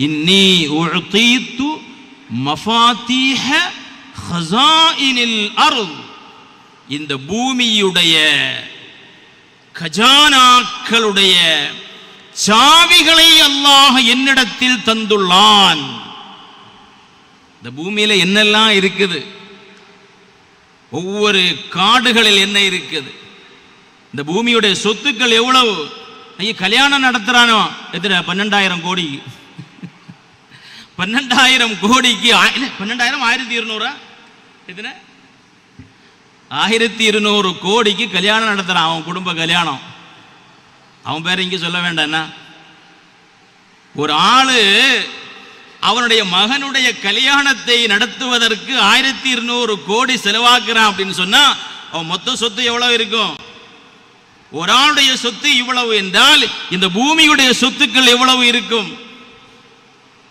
இன்னி உஅதீது மஃபாத்தீஹ ஹஸாயினில் அர்த், இந்த பூமியுடைய கஜானாக்களுடைய சாவிகளை அல்லாஹ் என்னிடத்தில் தந்துள்ளான். இந்த பூமியில என்னெல்லாம் இருக்குது, ஒவ்வொரு காடுகளில் என்ன இருக்குது, இந்த பூமியுடைய சொத்துக்கள் எவ்வளவு, ஐயா கல்யாணம் நடத்துறானோ எத்தனை 12,000 கோடி 12,000 கோடிக்கு 12,000 1200 எத்தனை 1200 கோடிக்கு கல்யாணம் நடத்துறான். அவன் குடும்ப கல்யாணம். அவன் பேரை இங்க சொல்ல வேண்டாம். என்ன ஒரு ஆளு அவனுடைய மகனுடைய கல்யாணத்தை நடத்துவதற்கு 1200 கோடி செலவாக்குறான் அப்படின்னு சொன்னா அவன் மொத்த சொத்து எவ்வளவு இருக்கும்? ஒரு ஆளுடைய சொத்து இவ்வளவு என்றால் இந்த பூமியுடைய சொத்துக்கள் எவ்வளவு இருக்கும்?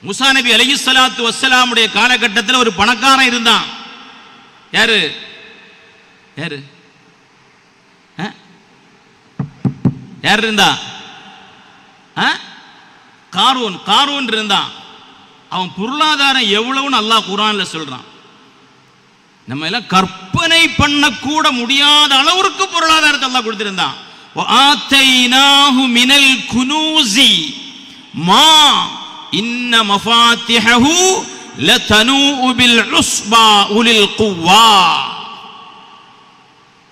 மூசா நபி அலைஹிஸ்ஸலாத்து வஸ்ஸலாமுடைய காலகட்டத்தில் ஒரு பணக்காரன் இருந்தான். யாரு யாரு யார் இருந்தா? காரூன் இருந்தான். அவன் பொருளாதாரம் எவ்வளவுன்னு அல்லாஹ் குர்ஆன்ல சொல்றான். நம்ம எல்லாம் கற்பனை பண்ண கூட முடியாத அளவுக்கு பொருளாதாரத்தை அல்லாஹ் கொடுத்திருந்தான். வஆத்தைனாஹு மினல் குனூஸி மா இன்ன மஃபாத்திஹஹு லதனூஉ பில் உஸ்பா உலில் குவ்வா.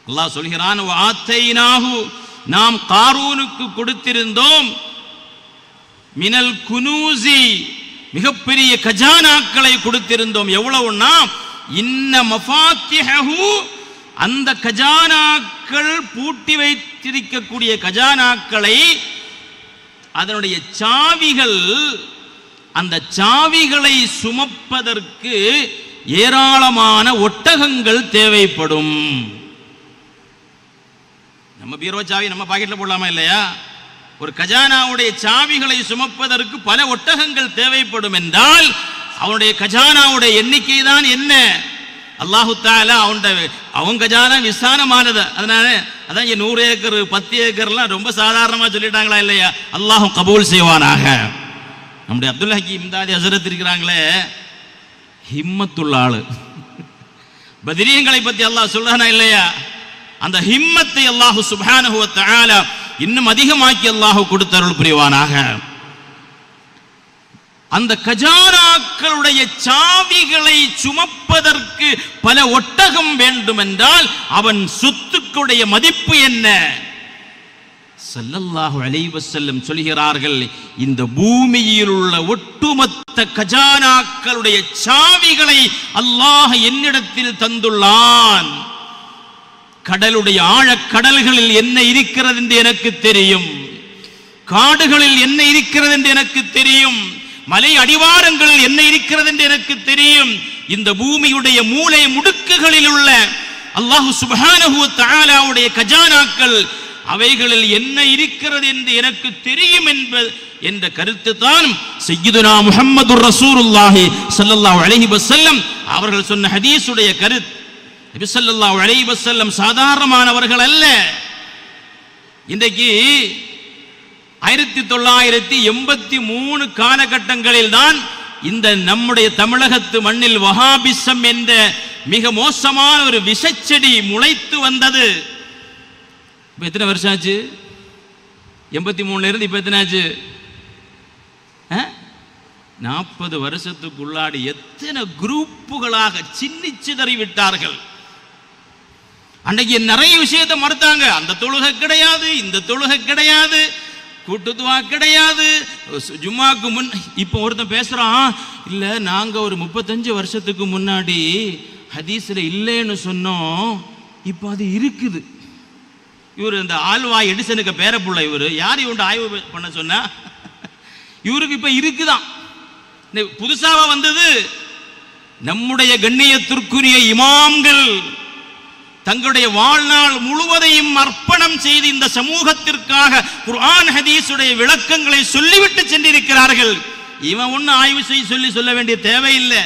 அல்லாஹ் சொல்கிறான், வஆத்தைனாஹு நாம் காரூனுக்கு கொடுத்திருந்தோம் மினல் குனூஸி மிகப்பெரிய கஜானாக்களை கொடுத்திருந்தோம். எவ்வளவுன்னா இன்ன மஃபாத்திஹஹு அந்த கஜானாக்கள் பூட்டி வைத்திருக்கக்கூடிய கஜானாக்களை அதனுடைய சாவிகள் அந்த சாவிகளை சுமப்பதற்கு ஏராளமான ஒட்டகங்கள் தேவைப்படும். நம்ம பீரோ சாவி நம்ம பாக்கெட்ல போடலாமா இல்லையா? ஒரு கஜானாவுடைய சாவிகளை சுமப்பதற்கு பல ஒட்டகங்கள் தேவைப்படும் என்றால் அவனுடைய கஜானாவுடைய எண்ணிக்கை தான் என்ன? அல்லாஹு தஆலா அவன் கஜானா விசாலமானது. அதனால அதான் 100 ஏக்கர் 10 ஏக்கர்லாம் ரொம்ப சாதாரணமா சொல்லிட்டாங்களா இல்லையா? அல்லாஹ் கபூல் செய்வானாக. நம்முடைய அப்துல் ஹக்கீம் இம்தாதி ஹஸரத் இருக்கிறாங்களே, ஹிம்மத்துள்ள ஆளு. பத்ரீங்களை பத்தி அல்லாஹ் சொல்றானா இல்லையா? அந்த ஹிம்மத்தை அல்லாஹ் சுப்ஹானஹு வ தஆலா இன்னும் அதிகமாக்கி அல்லாஹ் கொடுத்தருள் புரிவானாக. அந்த கஜானாக்களுடைய சாவிகளை சுமப்பதற்கு பல ஒட்டகம் வேண்டும் என்றால் அவன் சொத்துக்களுடைய மதிப்பு என்ன? ஸல்லல்லாஹு அலைஹி வஸல்லம் சொல்கிறார்கள், இந்த பூமியில் உள்ள ஒட்டுமொத்த கஜானாக்களுடைய சாவிகளை அல்லாஹ் என்னிடத்தில் தந்துள்ளான். கடலுடைய ஆழக்கடல்களில் என்ன இருக்கிறது என்று எனக்கு தெரியும். காடுகளில் என்ன இருக்கிறது என்று எனக்கு தெரியும். மலை அடிவாரங்களில் என்ன இருக்கிறது என்று எனக்கு தெரியும். இந்த பூமியுடைய மூலை முடுக்குகளில் உள்ள அல்லாஹ் சுப்ஹானஹு வ தஆலாவுடைய கஜானாக்கள் அவைகளில் என்ன இருக்கிறது என்று எனக்கு தெரியும் என்ற கருத்து தான் சய்யிதுனா முஹம்மதுர் ரசூலுல்லாஹி ஸல்லல்லாஹு அலைஹி வஸல்லம் அவர்கள் சொன்ன ஹதீஸுடைய கருத்து. நபி ஸல்லல்லாஹு அலைஹி வஸல்லம் சாதாரணமானவர்கள் அல்ல. இன்றைக்கு 1983 காலகட்டங்களில் தான் இந்த நம்முடைய தமிழகத்து மண்ணில் வஹாபிசம் என்ற மிக மோசமான ஒரு விஷச்செடி முளைத்து வந்தது. இப்ப எத்தனை வருஷம் ஆச்சு? 83 இருந்து இப்ப எத்தனை ஆச்சு? 40 வருஷத்துக்குள்ளாடி எத்தனை குரூப்புகளாக சின்னிச்சிதறி விட்டார்கள். அன்னைக்கு நிறைய விஷயத்தை மறுத்தாங்க. அந்த தொழுகை கிடையாது, இந்த தொழுகை கிடையாது, கூட்டுத்துவா கிடையாது, ஜும்மாக்கு முன். இப்போ ஒருத்தன் பேசுறான், இல்ல நாங்க ஒரு 35 வருஷத்துக்கு முன்னாடி ஹதீஸ்ல இல்லைன்னு சொன்னோம், இப்போ அது இருக்குது. இவர் இந்த ஆல்வா எடிசனுக்கு பேரப்புள்ள இவர் யார் இவன் ஆய்வு பண்ண சொன்னா? இவருக்கு இப்ப இருக்குதான், புதுசாவா வந்தது. நம்முடைய கண்ணியத்திற்குரிய இமாம்கள் தங்களுடைய வாழ்நாள் முழுவதையும் அர்ப்பணம் செய்து இந்த சமூகத்திற்காக குர்ஆன் ஹதீஸுடைய விளக்கங்களை சொல்லிவிட்டு சென்றிருக்கிறார்கள். இவன் ஒன்னு ஆய்வு சொல்ல வேண்டிய தேவையில்லை.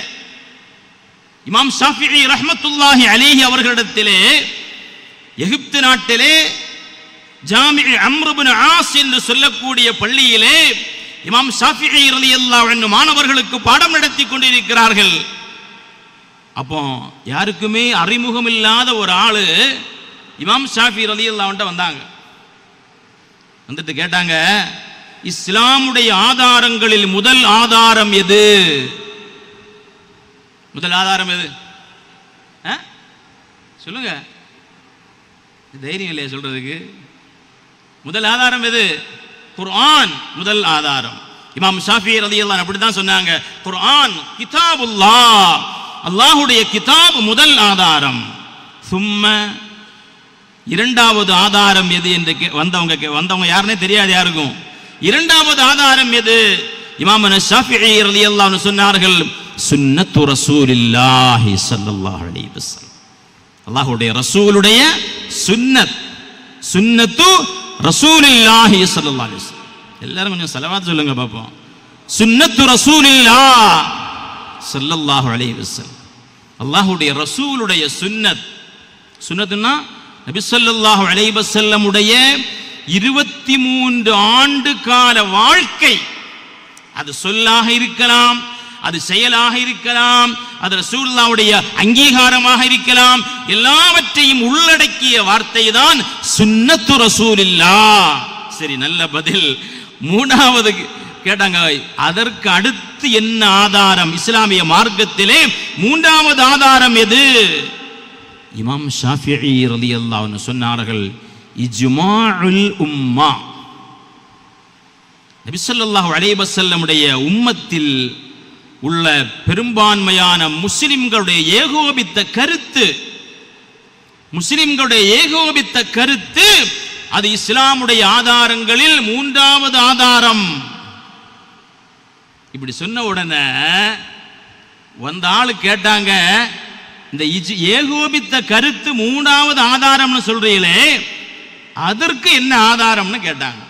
இமாம் ஷாஃபிஈ ரஹ்மத்துல்லாஹி அலைஹி அவர்களிடத்திலே எகிப்து நாட்டிலே ஜாமி அம்ர் இப்னு ஆஸ் என்று சொல்லக்கூடிய பள்ளியிலே இமாம் ஷாஃபிஈ ரலியல்லாஹு அன்ஹு மாணவர்களுக்கு பாடம் நடத்தி கொண்டிருக்கிறார்கள். அப்போ யாருக்குமே அறிமுகம் இல்லாத ஒரு ஆளு இமாம் ஷாஃபி ரலியல்லாஹு அன்ஹு வந்தாங்க. வந்துட்டு கேட்டாங்க, இஸ்லாமுடைய ஆதாரங்களில் முதல் ஆதாரம் எது? முதல் ஆதாரம் எது? சொல்லுங்க, தைரியம் இல்லையா சொல்றதுக்கு? முதல் ஆதாரம் எது? குர்ஆன் முதல் ஆதாரம். இமாம் ஷாஃபி ரலியல்லாஹு அப்படிதான் சொன்னாங்க, குர்ஆன் கிதாபுல்லாஹ், அல்லாஹ்வுடைய கிதாப் முதல் ஆதாரம். சும்ம இரண்டாவது ஆதாரம் எது என்று வந்தவங்க யாருன்னே தெரியாது யாருக்கும். இரண்டாவது ஆதாரம் எது? இமாம் ஷாஃபிஈ ரலியல்லாஹு அன்ஹு சொன்னார்கள், சுன்னத்து ரசூலில்லாஹி ஸல்லல்லாஹு அலைஹி வஸல்லம், அல்லாஹ்வுடைய ரசூலுடைய சுன்னத், சுன்னத்து ரசூலில்லாஹி ஸல்லல்லாஹு அலைஹி வஸல்லம். எல்லாரும் கொஞ்சம் ஸலவாத் சொல்லுங்க பாப்போம். சுன்னத்து ரசூலில்லாஹ் ஸல்லல்லாஹு அலைஹி வஸல்லம், அல்லாஹ்வுடைய ரசூலுடைய சுன்னத். சுன்னத்துன்னா நபி ஸல்லல்லாஹு அலைஹி வஸல்லம் உடைய 23 ஆண்டு கால வாழ்க்கை. அது சொல்லாக இருக்கலாம், அது செயலாக இருக்கலாம், அது ரசூலுல்லாஹ்வுடைய அங்கீகாரமாக இருக்கலாம். எல்லாவற்றையும் உள்ளடக்கிய வார்த்தை தான் சுன்னத்து ரசூலில்லாஹ். சரி, நல்ல பதில். மூணாவது கேட்டாங்க, அதற்கு அடுத்து என்ன ஆதாரம்? இஸ்லாமிய மார்க்கத்திலே மூன்றாவது ஆதாரம் எது? இமாம் ஷாஃபிஈ ரலியல்லாஹு அன்ஹு சொன்னார்கள், இஜ்மாஉல் உம்மா, நபி ஸல்லல்லாஹு அலைஹி வஸல்லம் உடைய உம்மத்தில் உள்ள பெரும்பான்மையான முஸ்லிம்களுடைய ஏகோபித்த கருத்து, முஸ்லிம்களுடைய ஏகோபித்த கருத்து, அது இஸ்லாமுடைய ஆதாரங்களில் மூன்றாவது ஆதாரம். இப்படி சொன்ன உடனே வந்த ஆளு கேட்டாங்க, இந்த ஏகோபித்த கருத்து மூன்றாவது ஆதாரம்னு சொல்றீங்களே, அதற்கு என்ன ஆதாரம்னு கேட்டாங்க.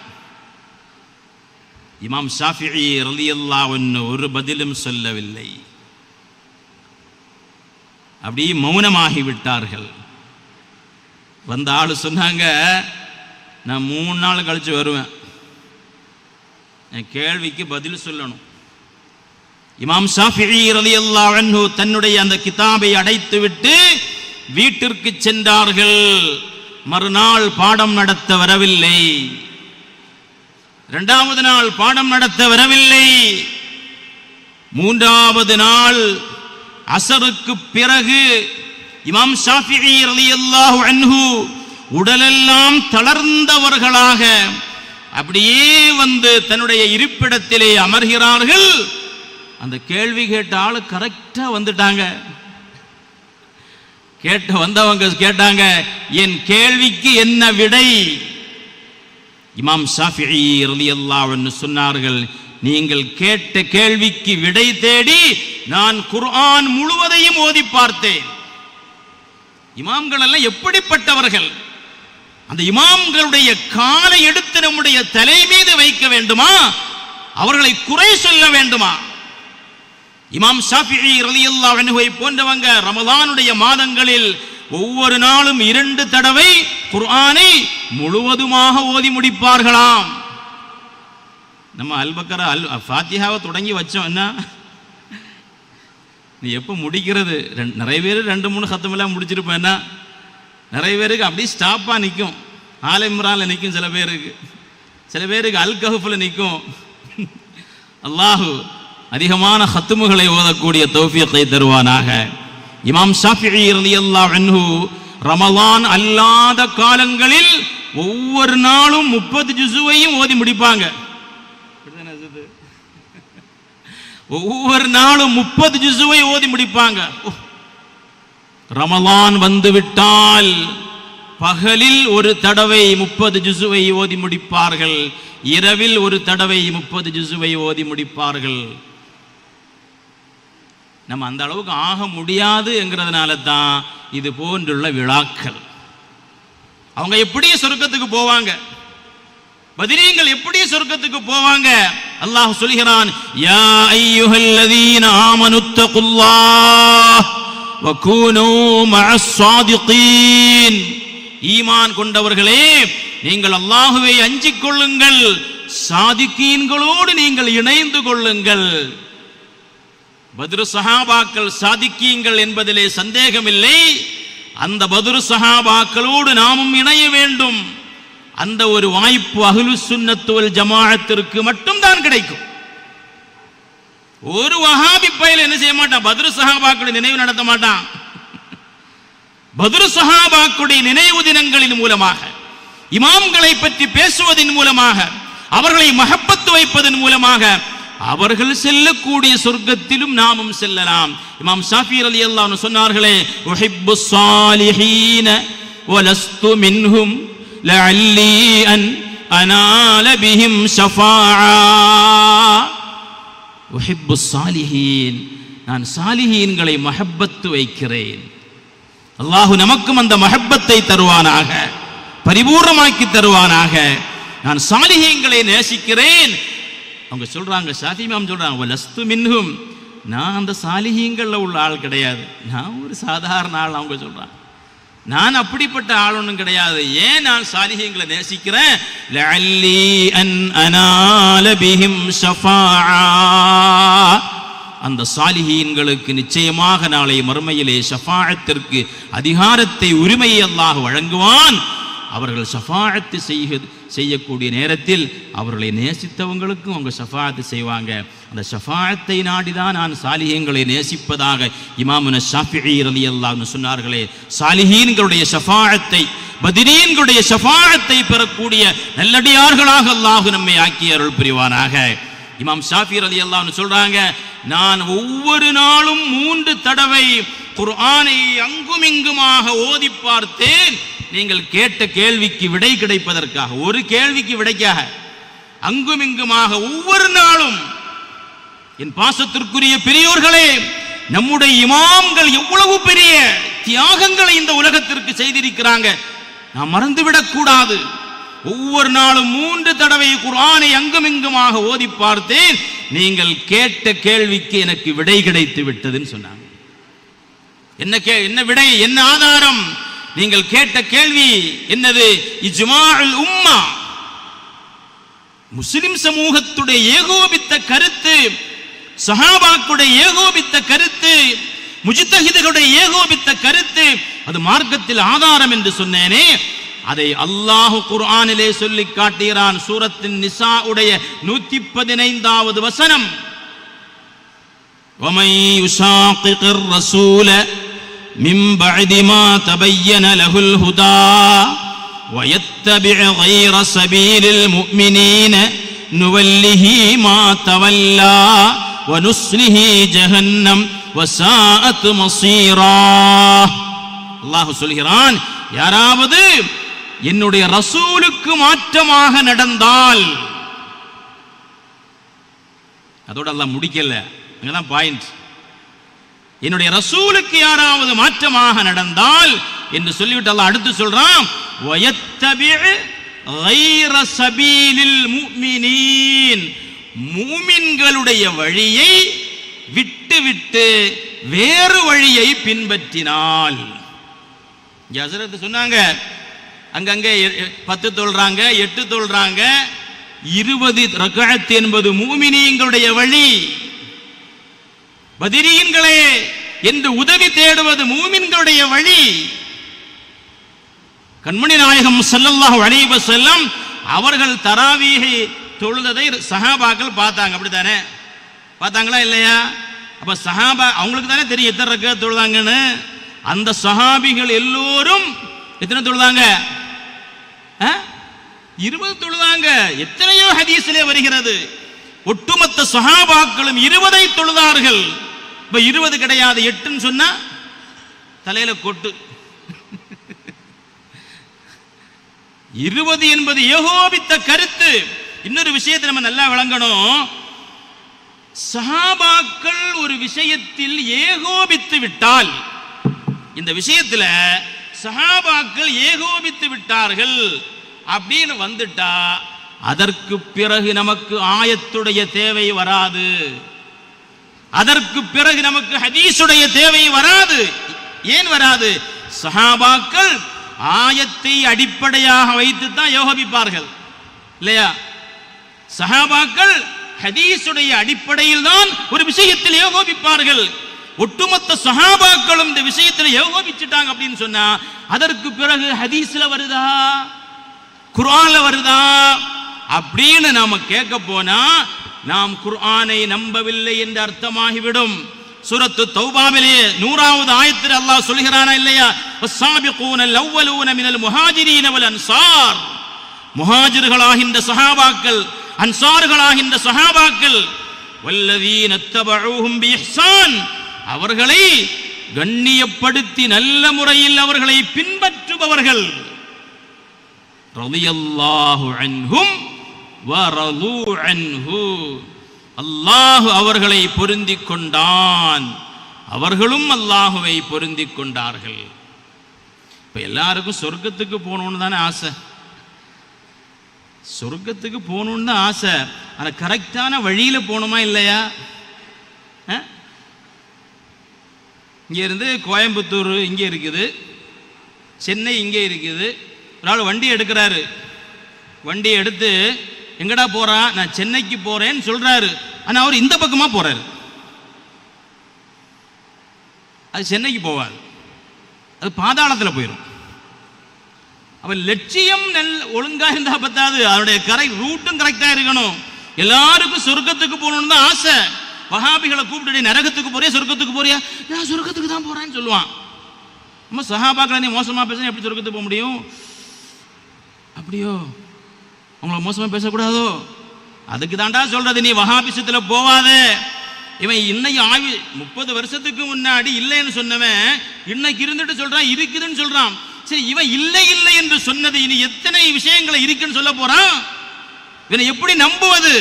இமாம் ஷாஃபிஈ ரலியல்லாஹு அன்ஹு ஒரு பதிலும் சொல்லவில்லை. அப்படி மௌனமாகி விட்டார்கள். வந்த ஆளு சொன்னாங்க, நான் 3 நாள் கழிச்சு வருவேன், என் கேள்விக்கு பதில் சொல்லணும். இமாம் ஷாஃபிஈ ரலியல்லாஹு அன்ஹு தன்னுடைய அந்த கிதாபை அடைத்துவிட்டு வீட்டிற்கு சென்றார்கள். மறுநாள் பாடம் நடத்த வரவில்லை, 2வது நாள் பாடம் நடத்த வரவில்லை. 3வது நாள் அஸருக்கு பிறகு இமாம் ஷாஃபிஈ ரலியல்லாஹு அன்ஹு உடலெல்லாம் தளர்ந்தவர்களாக அப்படியே வந்து தன்னுடைய இருப்பிடத்திலே அமர்கிறார்கள். அந்த கேள்வி கேட்ட ஆளு கரெக்டா வந்துட்டாங்க. வந்தவங்க கேட்டாங்க, என் கேள்விக்கு என்ன விடை? இமாம் ஷாஃபிஈ ரலியல்லாஹு அன்ஹு சொன்னார்கள், நீங்கள் கேட்ட கேள்விக்கு விடை தேடி நான் குர்ஆன் முழுவதையும் ஓதி பார்த்தேன். இமாம்கள் எல்லாம் எப்படிப்பட்டவர்கள்? அந்த இமாம்களுடைய காலை எடுத்து நம்முடைய தலை மீது வைக்க வேண்டுமா? அவர்களை குறை சொல்ல வேண்டுமா? இமாம் ஷாஃபிஈ ரலியல்லாஹு அன்ஹு போன்றவங்க ரமலானுடைய மாதங்களில் ஒவ்வொரு நாளும் 2 தடவை குர்ஆனை முழுவதுமாக ஓதி முடிப்பார்களாம். நம்ம அல்பக்கரா ஃபாத்திஹாவை தொடங்கி வச்சோம், என்ன நீ எப்போ முடிக்கிறது? நிறைய பேர் 2-3 ஹத்தமெல்லாம் முடிச்சிருப்பேன். என்ன நிறைய பேருக்கு அப்படியே ஸ்டாப்பாக நிற்கும். ஆல இம்ரானில் நிற்கும், சில பேருக்கு அல் கஹ்ஃபில் நிற்கும். அல்லாஹு அதிகமான ஹத்துமுகளை ஓதக்கூடிய தௌஃபீக்கை தருவானாக. இமாம் ஷாஃபிஈ ரலியல்லாஹு அன்ஹு ரமலான் அல்லாத காலங்களில் ஒவ்வொரு நாளும் 30 ஜுஸுவையும் ஓதி முடிப்பாங்க. ஒவ்வொரு நாளும் 30 ஜுஸுவை ஓதி முடிப்பாங்க. ரமலான் வந்துவிட்டால் பகலில் ஒரு தடவை 30 ஜுஸுவை ஓதி முடிப்பார்கள், இரவில் ஒரு தடவை 30 ஜுஸுவை ஓதி முடிப்பார்கள். நம்ம அந்த அளவுக்கு ஆக முடியாது என்கிறதுனால தான் இது போன்றுள்ள விழாக்கள். அவங்க எப்படி சொர்க்கத்துக்கு போவாங்க? பத்ரீங்கள் எப்படி சொர்க்கத்துக்கு போவாங்க? அல்லாஹ் சொல்கிறான், யா அய்யுஹல்லதீன ஆமனுத்தகுல்லாஹ் வகூனூ மஅஸ் ஸாதிகீன். ஈமான் கொண்டவர்களே, நீங்கள் அல்லாஹ்வை அஞ்சிக் கொள்ளுங்கள், சாதிகீன்களோடு நீங்கள் இணைந்து கொள்ளுங்கள். பத்ரு சஹாபாக்கள் சாதிக்கீங்கள் என்பதிலே சந்தேகமில்லை. அந்த பத்ரு சஹாபாக்களோடு நாமும் இணைய வேண்டும். அந்த ஒரு வாய்ப்பு அஹ்லுஸ் சுன்னத் வல் ஜமாஅத்திற்கு மட்டும் தான் கிடைக்கும். ஒரு வஹாபி பையல் என்ன செய்ய மாட்டான்? பத்ரு சஹாபாக்களுடைய நினைவு நடத்த மாட்டான். பத்ரு சஹாபாக்களுடைய நினைவு தினங்களின் மூலமாக, இமாம்களை பற்றி பேசுவதன் மூலமாக, அவர்களை மஹப்பத் வைப்பதன் மூலமாக அவர்கள் செல்லக்கூடிய சொர்க்கத்திலும் நாமும் செல்லலாம். இமாம் ஷாஃபி ரலியல்லாஹு அன்ஹு சொன்னார்களே, உஹிப்புஸ் ஸாலிஹீன வலஸ்து மின்ஹும் லஅல்லி அன் அனால பிஹிம் ஷஃபாஆ. உஹிப்புஸ் ஸாலிஹீன், நான் சாலிஹீன்களை மஹப்பத் வைக்கிறேன். அல்லாஹ் நமக்கும் அந்த மஹப்பத்தை தருவானாக, பரிபூர்ணமாக்கி தருவானாக. நான் சாலிஹீன்களை நேசிக்கிறேன். அவங்க சொல்றாங்க, ஷாஃபி இமாம் சொல்றாங்க, வலஸ்து மின்ஹும், நான் அந்த சாலிஹீன்கள்ல உள்ள ஆள் கிடையாது, நான் ஒரு சாதாரண ஆள். அவங்க சொல்றாங்க, நான் அப்படிப்பட்ட ஆள் ஒன்றும் கிடையாது. ஏன் நான் சாலிஹீன்களை நேசிக்கிறேன்? லஅல்லி அன் அனால பிஹிம் ஷஃபாஆ, அந்த சாலிஹீன்களுக்கு நிச்சயமாக நாளை மறுமையிலே ஷஃபாஅத்திற்கு அதிகாரத்தை, உரிமையை அல்லாஹ் வழங்குவான். அவர்கள் ஷஃபாஅத் செய்யக்கூடிய நேரத்தில் அவர்களை நேசித்தவங்களுக்கும் அவங்க ஷஃபாஅத் செய்வாங்க. அந்த ஷஃபாஅத்தை நாடிதான் நான் சாலிஹீன்களை நேசிப்பதாக இமாமுனா ஷாஃபிஈ ரலியல்லாஹு அன்ஹு சொன்னார்களே. சாலிஹீன்களுடைய ஷஃபாஅத்தை, பத்ரீன்களுடைய ஷஃபாஅத்தை பெறக்கூடிய நல்லடியார்களாக அல்லாஹ் நம்மை ஆக்கி அருள் புரிவானாக. இமாம் ஷாஃபி ரலியல்லாஹு அன்ஹு சொல்றாங்க, நான் ஒவ்வொரு நாளும் 3 தடவை குர்ஆனை அங்குமிங்குமாக ஓதி பார்த்தேன், நீங்கள் கேட்ட கேள்விக்கு விடை கிடைப்பதற்காக. ஒரு கேள்விக்கு விடைக்காக அங்குமிங்குமாக ஒவ்வொரு நாளும். என் பாசத்திற்குரிய பெரியோர்களே, நம்முடைய இமாம்கள் எவ்வளவு பெரிய தியாகங்களை இந்த உலகத்திற்கு செய்திருக்கிறாங்க, நாம் மறந்துவிடக் கூடாது. ஒவ்வொரு நாளும் 3 தடவை குர்ஆனை அங்குமிங்குமாக ஓதி பார்த்தேன், நீங்கள் கேட்ட கேள்விக்கு எனக்கு விடை கிடைத்து விட்டதுன்னு சொன்னாங்க. என்ன விடை, என்ன ஆதாரம்? நீங்கள் கேட்ட கேள்வி என்னது? இஜ்மாஉல் உம்மா, முஸ்லிம் சமூகத்துடைய ஏகோபித்த கருத்து, சஹாபாக்களுடைய ஏகோபித்த கருத்து, முஜ்தஹிதுகளுடைய ஏகோபித்த கருத்து, அது மார்க்கத்தில் ஆதாரம் என்று சொன்னேனே, அதை அல்லாஹ் குர்ஆனிலே சொல்லி காட்டுகிறான். சூரத்தின் நிசா உடைய 115வது வசனம், வமை யுஷாகிர் ரசூல மின் பஅதி மா தபய்யன லஹுல் ஹுதா வயத்தபி கைர சபீலில் முஃமினீன நுவல்லிஹி மா தவல்லா வனுஸ்லிஹி ஜஹன்னம் வஸாஅத் மஸீரா. அல்லாஹ் சொல்கிறான், யாராவது என்னுடைய ரசூலுக்கு மாற்றமாக நடந்தால், அதோட அல்லாஹ் முடிக்கல, அங்கதான் பாயிண்ட். என்னுடைய ரசூலுக்கு யாராவது மாற்றமாக நடந்தால் என்று சொல்லிவிட்டு அல்லாஹ் அடுத்து சொல்றான், வயத்தபி கைர சபீலில் முஃமினீன், மூமின்களுடைய வழியை விட்டு வேறு வழியை பின்பற்றினால். ஹஜ்ரத் சொன்னாங்க, அங்கங்கே 10 தொழுறாங்க, 8 தொழுறாங்க, 20 ரக்அத் என்பது மூமினீன்களுடைய வழி. பத்ரீன்களே என்று உதவி தேடுவது மூமின்களுடைய வழி. கண்மணி நாயகம் ஸல்லல்லாஹு அலைஹி வஸல்லம் அவர்கள் தராவீஹை தொழுததை சஹாபாக்கள் பார்த்தாங்க. அப்படித்தானே? பார்த்தாங்களா இல்லையா? அப்ப சஹாபா அவங்களுக்கு தானே தெரியும் எத்தனை ரக்அத் தொழுதாங்கன்னு. அந்த சஹாபிகள் எல்லோரும் எத்தனை தொழுதாங்க? 20 தொழுதாங்க. எத்தனையோ ஹதீஸிலே வருகிறது, ஒட்டுமொத்த சஹாபாக்களும் 20 தொழுதார்கள். இப்ப 20 கிடையாது, 8ன்னு சொன்னா தலையில கொட்டு. 20 என்பது ஏகோபித்த கருத்து. இன்னொரு விஷயத்தை நம்ம நல்லா விளங்கணும். சஹாபாக்கள் ஒரு விஷயத்தில் ஏகோபித்து விட்டால், இந்த விஷயத்துல சஹாபாக்கள் ஏகோபித்து விட்டார்கள் அப்படின்னு வந்துட்டா, அதற்கு பிறகு நமக்கு ஆயத்துடைய தேவை வராது, அதற்கு பிறகு நமக்கு ஹதீஸுடைய தேவை வராது. ஏன் வராது? சஹாபாக்கள் ஆயத்தை அடிப்படையாக வைத்து தான் ஏகோபிப்பார்கள் இல்லையா? சஹாபாக்கள் ஹதீஸுடைய அடிப்படையில் தான் ஒரு விஷயத்தில் ஏகோபிப்பார்கள். ஒட்டுமொத்த சஹாபாக்களும் இந்த விஷயத்தில் ஏகோபிச்சுட்டாங்க அப்படின்னு சொன்னா, அதற்கு பிறகு ஹதீஸ்ல வருதா, குர்ஆன்ல வருதா அப்படின்னு நாம கேட்க போனா, நாம் குர்ஆனை நம்பவில்லை என்று அர்த்தமாகிவிடும். சூரத்து தௌபாவிலே 100வது ஆயத்தில் அல்லாஹ் சொல்கிறானா இல்லையா? வஸ்ஸாபிகூனல் அவ்வலூன மினல் முஹாஜிரீன வல் அன்சார், முஹாஜிர்களாகின்ற சஹாபாக்கள், அன்சார்களாகின்ற சஹாபாக்கள், வல்லதீன தபஊஹும் பிஇஹ்சான், அவர்களை கண்ணியப்படுத்தி நல்ல முறையில் அவர்களை பின்பற்றுபவர்கள், ரலியல்லாஹு அன்ஹும் வ ரது அன்ஹு, அல்லாஹ் அவர்களை பொருந்திக் கொண்டான், அவர்களும் அல்லாஹுவை பொருந்திக் கொண்டார்கள். இப்ப எல்லாருக்கும் சொர்க்கத்துக்கு போகணும்னு தானே ஆசை, சொர்க்கத்துக்கு போகணும்னு தான் ஆசை. ஆனா கரெக்டான வழியில போகணுமா இல்லையா? இங்க இருந்து கோயம்புத்தூர் இங்கே இருக்குது, சென்னை இங்கே இருக்குது. ஒரு ஆள் வண்டி எடுக்கிறாரு, வண்டி எடுத்து எங்கடா போறா, நான் சென்னைக்கு போறேன்னு சொல்றாரு. ஆனா அவர் இந்த பக்கமா போறாரு, அது சென்னைக்கு போவார், அது பாதாளத்தில் போயிடும். அவன் லட்சியம் ஒழுங்கா இருந்தா பத்தாது, அவருடைய கரெக்ட் ரூட்டும் கரெக்டா இருக்கணும். எல்லாருக்கும் சொர்க்கத்துக்கு போகணும்னு தான் ஆசை. வஹாபிகளை கூப்பிட்டு நரகத்துக்கு போறியா சொர்க்கத்துக்கு போறியா, நான் சொர்க்கத்துக்கு தான் போறேன்னு சொல்லுவான். நம்ம சஹாபாக்களை நீ மோசமா பேசுனா எப்படி சொர்க்கத்துக்கு போக முடியும்? அப்படியோ அவங்கள மோசமா பேசக்கூடாதோ? அதுக்கு தாண்டா சொல்றது, நீ வஹாபிசத்துல போவாத. இவன் இன்னைக்கு 30 வருஷத்துக்கு முன்னாடி இல்லைன்னு சொன்னவன் இன்னைக்கு இருந்துட்டு சொல்றான் இருக்குதுன்னு சொல்றான். சரி, இவன் இல்லை இல்லை என்று சொன்னது இனி எத்தனை விஷயங்களை இருக்குன்னு சொல்ல போறான்? இவனை எப்படி நம்புவது?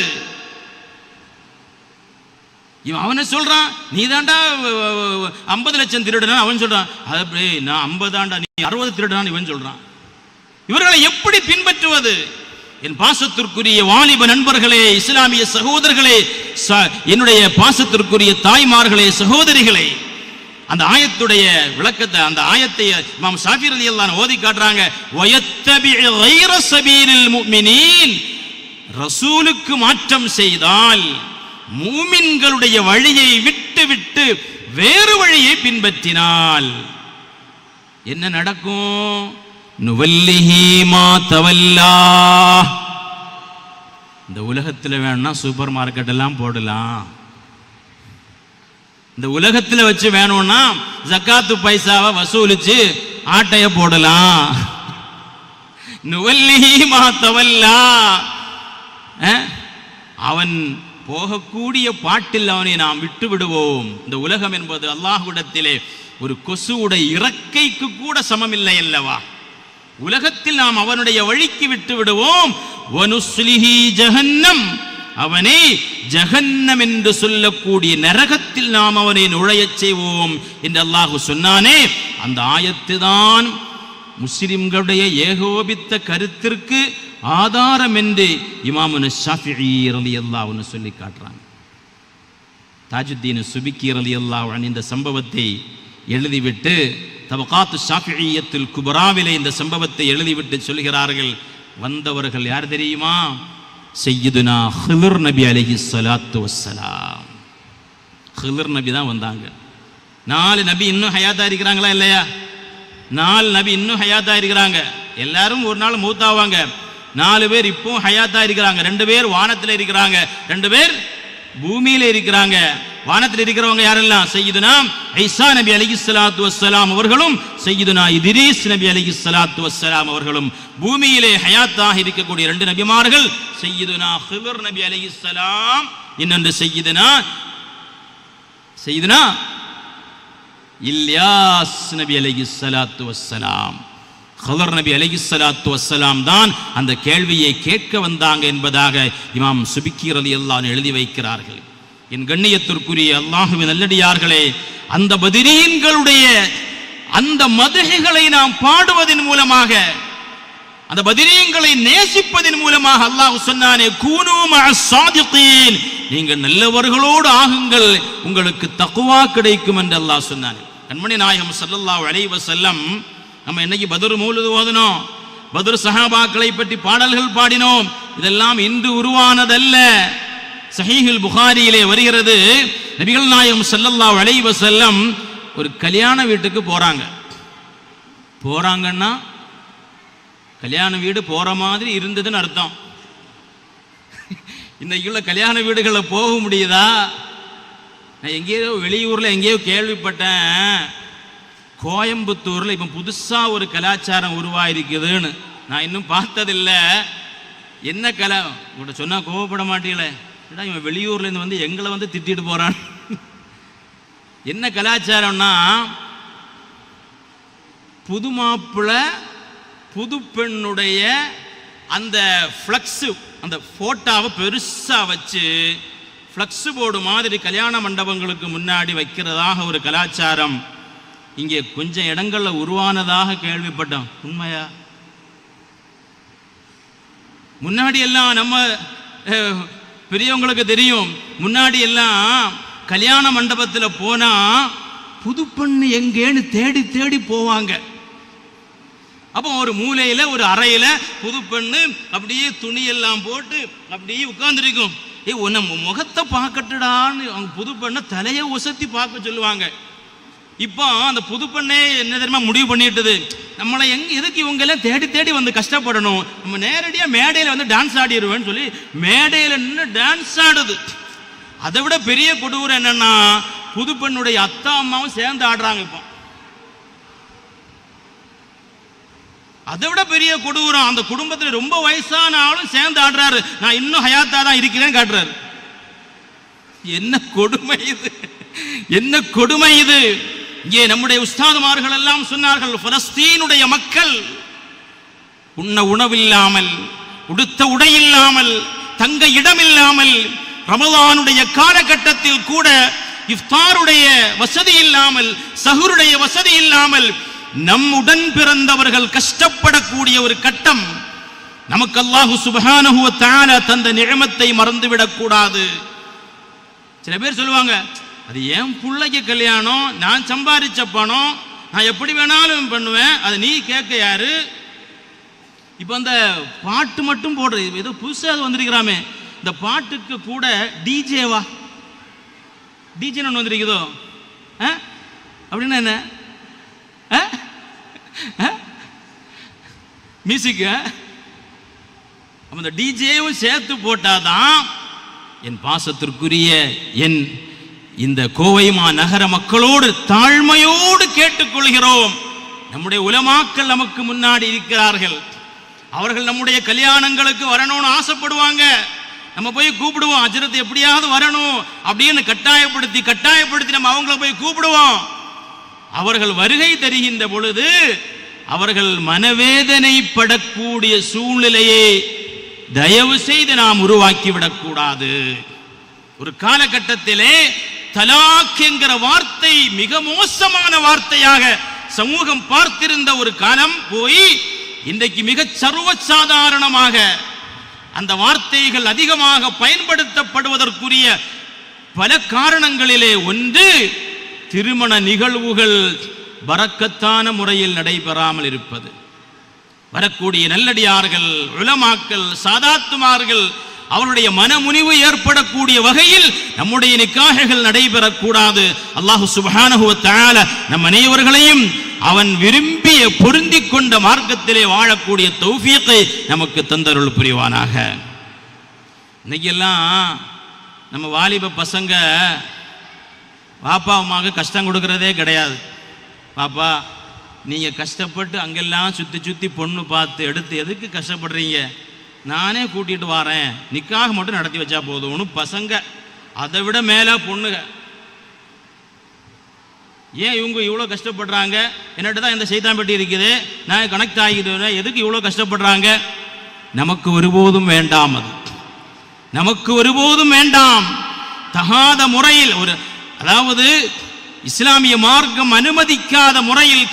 இவன் அவனை சொல்றான் நீ தாண்டா 50 லட்சம் திருடனா, அவன் சொல்றான் அது நான் 50 தாண்டா, நீ 60 திருடனான்னு இவன் சொல்றான். இவர்களை எப்படி பின்பற்றுவது? என் பாசத்திற்குரிய வாலிப நண்பர்களே, இஸ்லாமிய சகோதரர்களே, என்னுடைய பாசத்திற்குரிய தாய்மார்களே, சகோதரிகளே, அந்த ஆயத்துடைய விளக்கத்தை, அந்த ஆயத்தை இமாம் ஷாஃபி ரலியல்லாஹு ஓதி காட்டுறாங்க. வயத்தபி கைர சபீலில் முஃமினீன், ரசூலுக்கு மாற்றம் செய்தால், மூமின்களுடைய வழியை விட்டு விட்டு வேறு வழியை பின்பற்றினால் என்ன நடக்கும்? நுவல்லிஹி மா தவல்லா. இந்த உலகத்தில் வேணும்னா சூப்பர் மார்க்கெட் எல்லாம் போடலாம், இந்த உலகத்தில் வச்சு வேணும்னா ஜக்காத்து பைசாவை வசூலிச்சு ஆட்டைய போடலாம். நுவல்லிஹி மா தவல்லா, அவன் போகக்கூடிய பாட்டில் அவனை நாம் விட்டு விடுவோம். இந்த உலகம் என்பது அல்லாஹ்விடத்திலே ஒரு கொசுவுடைய இறக்கைக்கு கூட சமமில்லை அல்லவா? உலகத்தில் நாம் அவனுடைய வழிக்கு விட்டு விடுவோம். வனுஸ்லிஹி ஜஹன்னம், அவனை ஜஹன்னம் என்று சொல்லக்கூடிய நரகத்தில் நாம் அவனை நுழையச் செய்வோம் என்று அல்லாஹ் சொன்னானே. அந்த ஆயத்து தான் முஸ்லிம்களுடைய ஏகோபித்த கருத்திற்கு ஆதாரம் என்று இமாமுன ஷாஃபிஈ ரலியல்லாஹு அன்ஹு சொல்லி காட்டுறாங்க. தாஜுத்தீன் சுபிக்கி ரலியல்லாஹு அன்ஹு இந்த சம்பவத்தை எழுதிவிட்டு தபகாத்து ஷாஃபிஈயத்துல் குபராவிலே இந்த சம்பவத்தை எழுதிவிட்டு சொல்கிறார்கள். வந்தவர்கள் யார் தெரியுமா? சையதுனா ஹிலர் நபி அலைஹிஸ்ஸலாத்து வஸ்ஸலாம். ஹிலர் நபி தான் வந்தாங்க. 4 நபி இன்னும் ஹயாத்தா இருக்கிறாங்களா இல்லையா? 4 நபி இன்னும் ஹயாத்தா இருக்கிறாங்க. எல்லாரும் ஒரு நாள் மூத்தாவாங்க. 4 பேர் இப்போ ஹயாத்தா இருக்கிறாங்க. 2 பேர் வானத்தில் இருக்கிறாங்க, 2 பேர் பூமியில இருக்கிறாங்க. வானத்தில் இருக்கிறவங்க யாரெல்லாம்? சையதுனா ஈசா நபி அலைஹிஸ்ஸலாத்து வஸ்ஸலாம் அவர்களும் சையதுனா இத்ரீஸ் நபி அலைஹிஸ்ஸலாத்து வஸ்ஸலாம் அவர்களும். பூமியிலே ஹயாத்தாக இருக்கக்கூடிய 2 நபிமார்கள் சையதுனா ஹிலர் நபி அலைஹிஸ்ஸலாம், இன்னொன்று சையதுனா இல்யாஸ் நபி அலைஹிஸ்ஸலாத்து வஸ்ஸலாம். ஹிலர் நபி அலைஹிஸ்ஸலாத்து வஸ்ஸலாம் தான் அந்த கேள்வியை கேட்க வந்தாங்க என்பதாக இமாம் சுபிக்கி ரலியல்லாஹு அன்ஹு எழுதி வைக்கிறார்கள். என் கண்ணியத்திற்குரிய அல்லாஹ்வின் நல்லடியார்களே, அந்த பத்ரீன்களுடைய அந்த மதுஹுகளை நாம் பாடுவதன் மூலமாக, அந்த பத்ரீன்களை நேசிப்பதன் மூலமாக அல்லாஹ் சொன்னானே கூனு மஅஸ் ஸாதிகீன், நீங்கள் நல்லவர்களோடு ஆகுங்கள், உங்களுக்கு தக்வா கிடைக்கும் என்று அல்லாஹ் சொன்னான். கண்மணி நாயகம் ஸல்லல்லாஹு அலைஹி வஸல்லம், நம்ம இன்னைக்கு பத்ர் மௌலிது ஓதினோம், பத்ர் சஹாபாக்களை பற்றி பாடல்கள் பாடினோம். இதெல்லாம் இன்று உருவானதல்ல. சஹீஹுல் புகாரியிலே வருகிறது, நபிகள் நாயகம் ஸல்லல்லாஹு அலைஹி வஸல்லம் ஒரு கல்யாண வீட்டுக்கு போறாங்கன்னா கல்யாண வீடு போற மாதிரி இருந்ததுன்னு அர்த்தம். இன்னைக்குள்ள கல்யாண வீடுகளில் போக முடியுதா? நான் எங்கேயோ வெளியூர்ல எங்கேயோ கேள்விப்பட்டேன், கோயம்புத்தூர்ல இப்ப புதுசா ஒரு கலாச்சாரம் உருவாயிருக்குதுன்னு. நான் இன்னும் பார்த்ததில்லை. என்ன கலை உங்கள்கிட்ட சொன்னால் கோவப்பட மாட்டீங்களே, ஏடா இவன் வெளியூர்லேருந்து வந்து எங்களை வந்து திட்டிட்டு போகிறான். என்ன கலாச்சாரம்னா, புது மாப்பிள்ளை புது பெண்ணுடைய அந்த ஃப்ளக்ஸு, அந்த ஃபோட்டோவை பெருசாக வச்சு ஃப்ளக்ஸு போர்டு மாதிரி கல்யாண மண்டபங்களுக்கு முன்னாடி வைக்கிறதாக ஒரு கலாச்சாரம் இங்கே கொஞ்சம் இடங்களில் உருவானதாக கேள்விப்பட்டோம். உண்மையா? முன்னாடி எல்லாம் நம்ம பெரியவங்களுக்கு தெரியும், முன்னாடி எல்லாம் கல்யாண மண்டபத்தில் போனா புது பெண்ணு எங்கேன்னு தேடி தேடி போவாங்க. அப்போ ஒரு மூலையில ஒரு அறையில புது பெண்ணு அப்படியே துணியெல்லாம் போட்டு அப்படியே உட்கார்ந்துருக்கும். உன்னை முகத்தை பார்க்கட்டுடான்னு அவங்க புது பெண்ணை தலையை உசத்தி பார்க்க சொல்லுவாங்க. இப்போ அந்த புது பெண்ணே என்ன தெரியுமா முடிவு பண்ணிட்டுது, நம்மளை எதுக்கு இவங்க எல்லாம் தேடி தேடி வந்து கஷ்டப்படணும், நம்ம நேரடியாக மேடையில் வந்து டான்ஸ் ஆடிடுவேன்னு சொல்லி மேடையில் நின்று டான்ஸ் ஆடுது. அதை விட பெரிய கொடூரம் என்னன்னா, புது பெண்ணுடைய அத்தா அம்மாவும் சேர்ந்து ஆடுறாங்க. இப்போ அதை விட பெரிய கொடூரம், அந்த குடும்பத்தில் ரொம்ப வயசான ஆளும் சேர்ந்து ஆடுறாரு. நான் இன்னும் ஹயாத்தா தான் இருக்கிறேன்னு காட்டுறாரு. என்ன கொடுமை இது, என்ன கொடுமை இது. இங்கே நம்முடைய உஸ்தாதுமார்கள் எல்லாம் சொன்னார்கள், பலஸ்தீனுடைய மக்கள் உண்ண உணவில்லாமல், உடுத்த உடை இல்லாமல், தங்க இடம் இல்லாமல், ரமலானுடைய காலகட்டத்தில் கூட இஃப்தாருடைய வசதி இல்லாமல், சஹூருடைய வசதி இல்லாமல் நம்முடன் பிறந்தவர்கள் கஷ்டப்படக்கூடிய ஒரு கட்டம். நமக்கு அல்லாஹு சுப்ஹானஹு வ தஆலா தந்த நிஅமத்தை மறந்துவிடக் கூடாது. சில பேர் சொல்லுவாங்க, அது என் பிள்ளைக்கு கல்யாணம், நான் சம்பாதிச்ச பணம், நான் எப்படி வேணாலும் பண்ணுவேன், அதை நீ கேட்க யாரு? இப்போ அந்த பாட்டு மட்டும் போடுறது ஏதோ புதுசாக அது வந்திருக்கிறாமே, இந்த பாட்டுக்கு கூட டிஜேவா, டிஜேன்னு ஒன்று வந்திருக்குதோ அப்படின்னா என்ன? மியூசிக் அந்த டிஜேவும் சேர்த்து போட்டாதான். என் பாசத்திற்குரிய என் இந்த கோவைமா நகர மக்களோடு தாழ்மையோடு கேட்டுக்கொள்கிறோம், நம்முடைய உலமாக்கள் நமக்கு முன்னாடி இருக்கிறார்கள். அவர்கள் நம்முடைய கல்யாணங்களுக்கு வரணும்னு ஆசைப்படுவாங்க. நம்ம போய் கூப்பிடுவோம், அஜரத் எப்படியாவது வரணும் அப்படின்னு கட்டாயப்படுத்தி நம்ம அவங்கள போய் கூப்பிடுவோம். அவர்கள் வருகை தருகின்ற பொழுது அவர்கள் மனவேதனைப்படக்கூடிய சூழ்நிலையை தயவு செய்து நாம் உருவாக்கிவிடக் கூடாது. ஒரு காலகட்டத்திலே தலாக் என்கிற வார்த்தை மிக மோசமான வார்த்தையாக சமூகம் பார்த்திருந்த ஒரு காலம் போய் இன்றைக்கு மிக சர்வசாதாரணமாக அந்த வார்த்தைகள் அதிகமாக பயன்படுத்தப்படுவதற்குரிய பல காரணங்களிலே ஒன்று, திருமண நிகழ்வுகள் பரக்கத்தான முறையில் நடைபெறாமல் இருப்பது. வரக்கூடிய நல்லடியார்கள், உலமாக்கள், சாதாத்துமார்கள் அவருடைய மனமுனிவு ஏற்படக்கூடிய வகையில் நம்முடைய நிக்காஹ்கள் நடைபெறக்கூடாது. அல்லாஹு சுப்ஹானஹு வ தஆலா நம் அனைவர்களையும் அவன் விரும்பிய பொருந்திக் கொண்ட மார்க்கத்திலே வாழக்கூடிய தௌஃபீக்கை நமக்கு தந்தருள் புரிவானாக. இன்னைக்கெல்லாம் நம்ம வாலிப பசங்க பாப்பா அம்மாவுக்கு கஷ்டம் கொடுக்கறதே கிடையாது. பாப்பா நீங்கள் கஷ்டப்பட்டு அங்கெல்லாம் சுற்றி பொண்ணு பார்த்து எடுத்து எதுக்கு கஷ்டப்படுறீங்க, நானே கூட்டிகிட்டு வரேன், நிக்காக மட்டும் நடத்தி வச்சா போதும்னு பசங்க. அதை விட மேலே பொண்ணுங்க. ஏன் இவங்க இவ்வளோ கஷ்டப்படுறாங்க, என்னட்டு தான் இந்த சைத்தான் பெட்டி இருக்குது, நான் கனெக்ட் ஆகிடுவேன், எதுக்கு இவ்வளோ கஷ்டப்படுறாங்க? நமக்கு ஒருபோதும் வேண்டாம், அது நமக்கு ஒருபோதும் வேண்டாம். தகாத முறையில் ஒரு, அதாவது இஸ்லாமிய மார்க்கம் அனுமதிக்காத முறையில்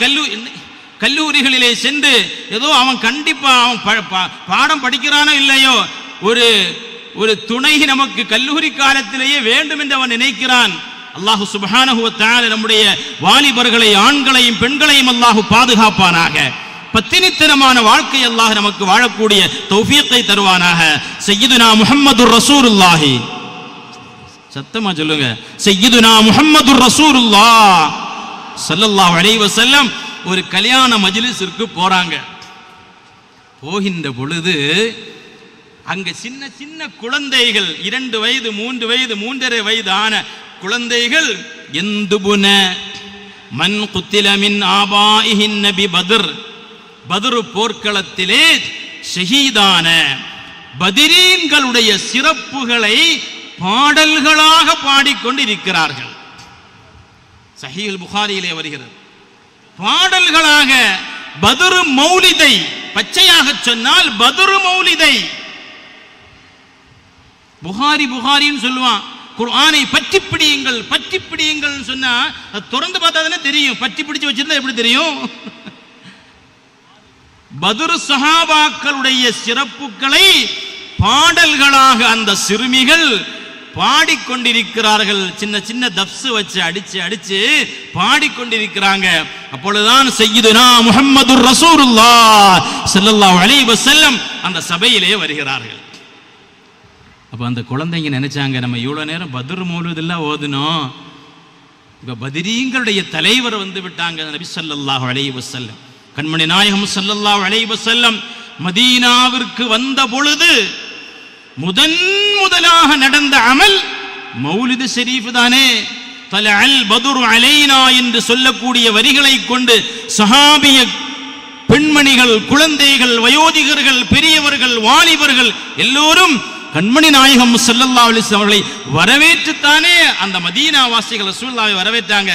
கல்லூரிகளிலே சென்று ஏதோ அவன் கண்டிப்பா அவன் பாடம் படிக்கிறானோ இல்லையோ, ஒரு துணை நமக்கு கல்லூரி காலத்திலேயே வேண்டும் என்று அவன் நினைக்கிறான். அல்லாஹு சுப்ஹானஹு வ தஆலா நம்முடைய வாலிபர்களை, ஆண்களையும் பெண்களையும் அல்லாஹு பாதுகாப்பானாக. பத்தினித்தனமான வாழ்க்கை அல்லாஹ் நமக்கு வாழக்கூடிய தௌஃபீக்கை தருவானாக. சய்யிதுனா முஹம்மதுர் ரசூலுல்லாஹி, சத்தமா சொல்லுங்க, சய்யிதுனா முஹம்மதுர் ரசூலுல்லாஹ் ஸல்லல்லாஹு அலைஹி வஸல்லம் ஒரு கல்யாண மஜ்லிஸிற்கு போறாங்க. போகின்ற பொழுது அங்க சின்ன சின்ன குழந்தைகள், 2 வயது 3 வயது 3.5 வயது ஆன குழந்தைகள், எந்துபுன மன் குத்தில மின் ஆபாயிஹின் நபி பத்ர், பத்ரு போர்க்களத்திலே ஷஹீதான பத்ரீன்களுடைய சிறப்புகளை பாடல்களாக பாடிக்கொண்டிருக்கிறார்கள். சஹீஹுல் புகாரியிலே வருகிறது. பாடல்களாக பத்ரு மௌலிதை, பச்சையாக சொன்னால் பத்ரு மௌலிதை. புகாரின்னு சொல்லுவான், குர்ஆனை பற்றி பிடியுங்கள் பற்றி பிடியுங்கள் சொன்னா திறந்து பார்த்தா தானே தெரியும், பற்றி பிடிச்சு வச்சிருந்தா எப்படி தெரியும்? பத்ரு சஹாபாக்களுடைய சிறப்புகளை பாடல்களாக அந்த சிறுமிகள் பாடிக்கொண்டிருக்கிறார்கள். சின்ன சின்ன தப்ஸ் வச்சு அடிச்சு பாடிக்கொண்டிருக்கிறாங்க. அப்பொழுதுதான் சய்யிதுனா முஹம்மதுர் ரசூலுல்லாஹ் ஸல்லல்லாஹு அலைஹி வஸல்லம் அந்த சபையிலே வருகிறார்கள். அப்ப அந்த குழந்தைங்க நினைச்சாங்க, நம்ம இவ்வளவு நேரம் பத்ர் மௌலூதெல்லாம் ஓதுனோம், இப்ப பத்ரீங்களுடைய தலைவர் வந்து விட்டாங்க நபி ஸல்லல்லாஹு அலைஹி வஸல்லம். கண்மணி நாயகம் ஸல்லல்லாஹு அலைஹி வஸல்லம் மதீனாவிற்கு வந்த பொழுது முதலாக நடந்த அமல் மௌலிது ஷரீஃப் தானே. தலஅல் பத்ரு அலைனா என்று சொல்லக்கூடிய வரிகளை கொண்டு சஹாபிய பெண்மணிகள், குழந்தைகள், வயோதிகர்கள், பெரியவர்கள், வாலிபர்கள் எல்லோரும் கண்மணி நாயகம் ஸல்லல்லாஹு அலைஹி வஸல்லம் அவர்களை வரவேற்றுத்தானே அந்த மதீனா வாசிகள் ரசூலுல்லாஹை வரவேற்றாங்க.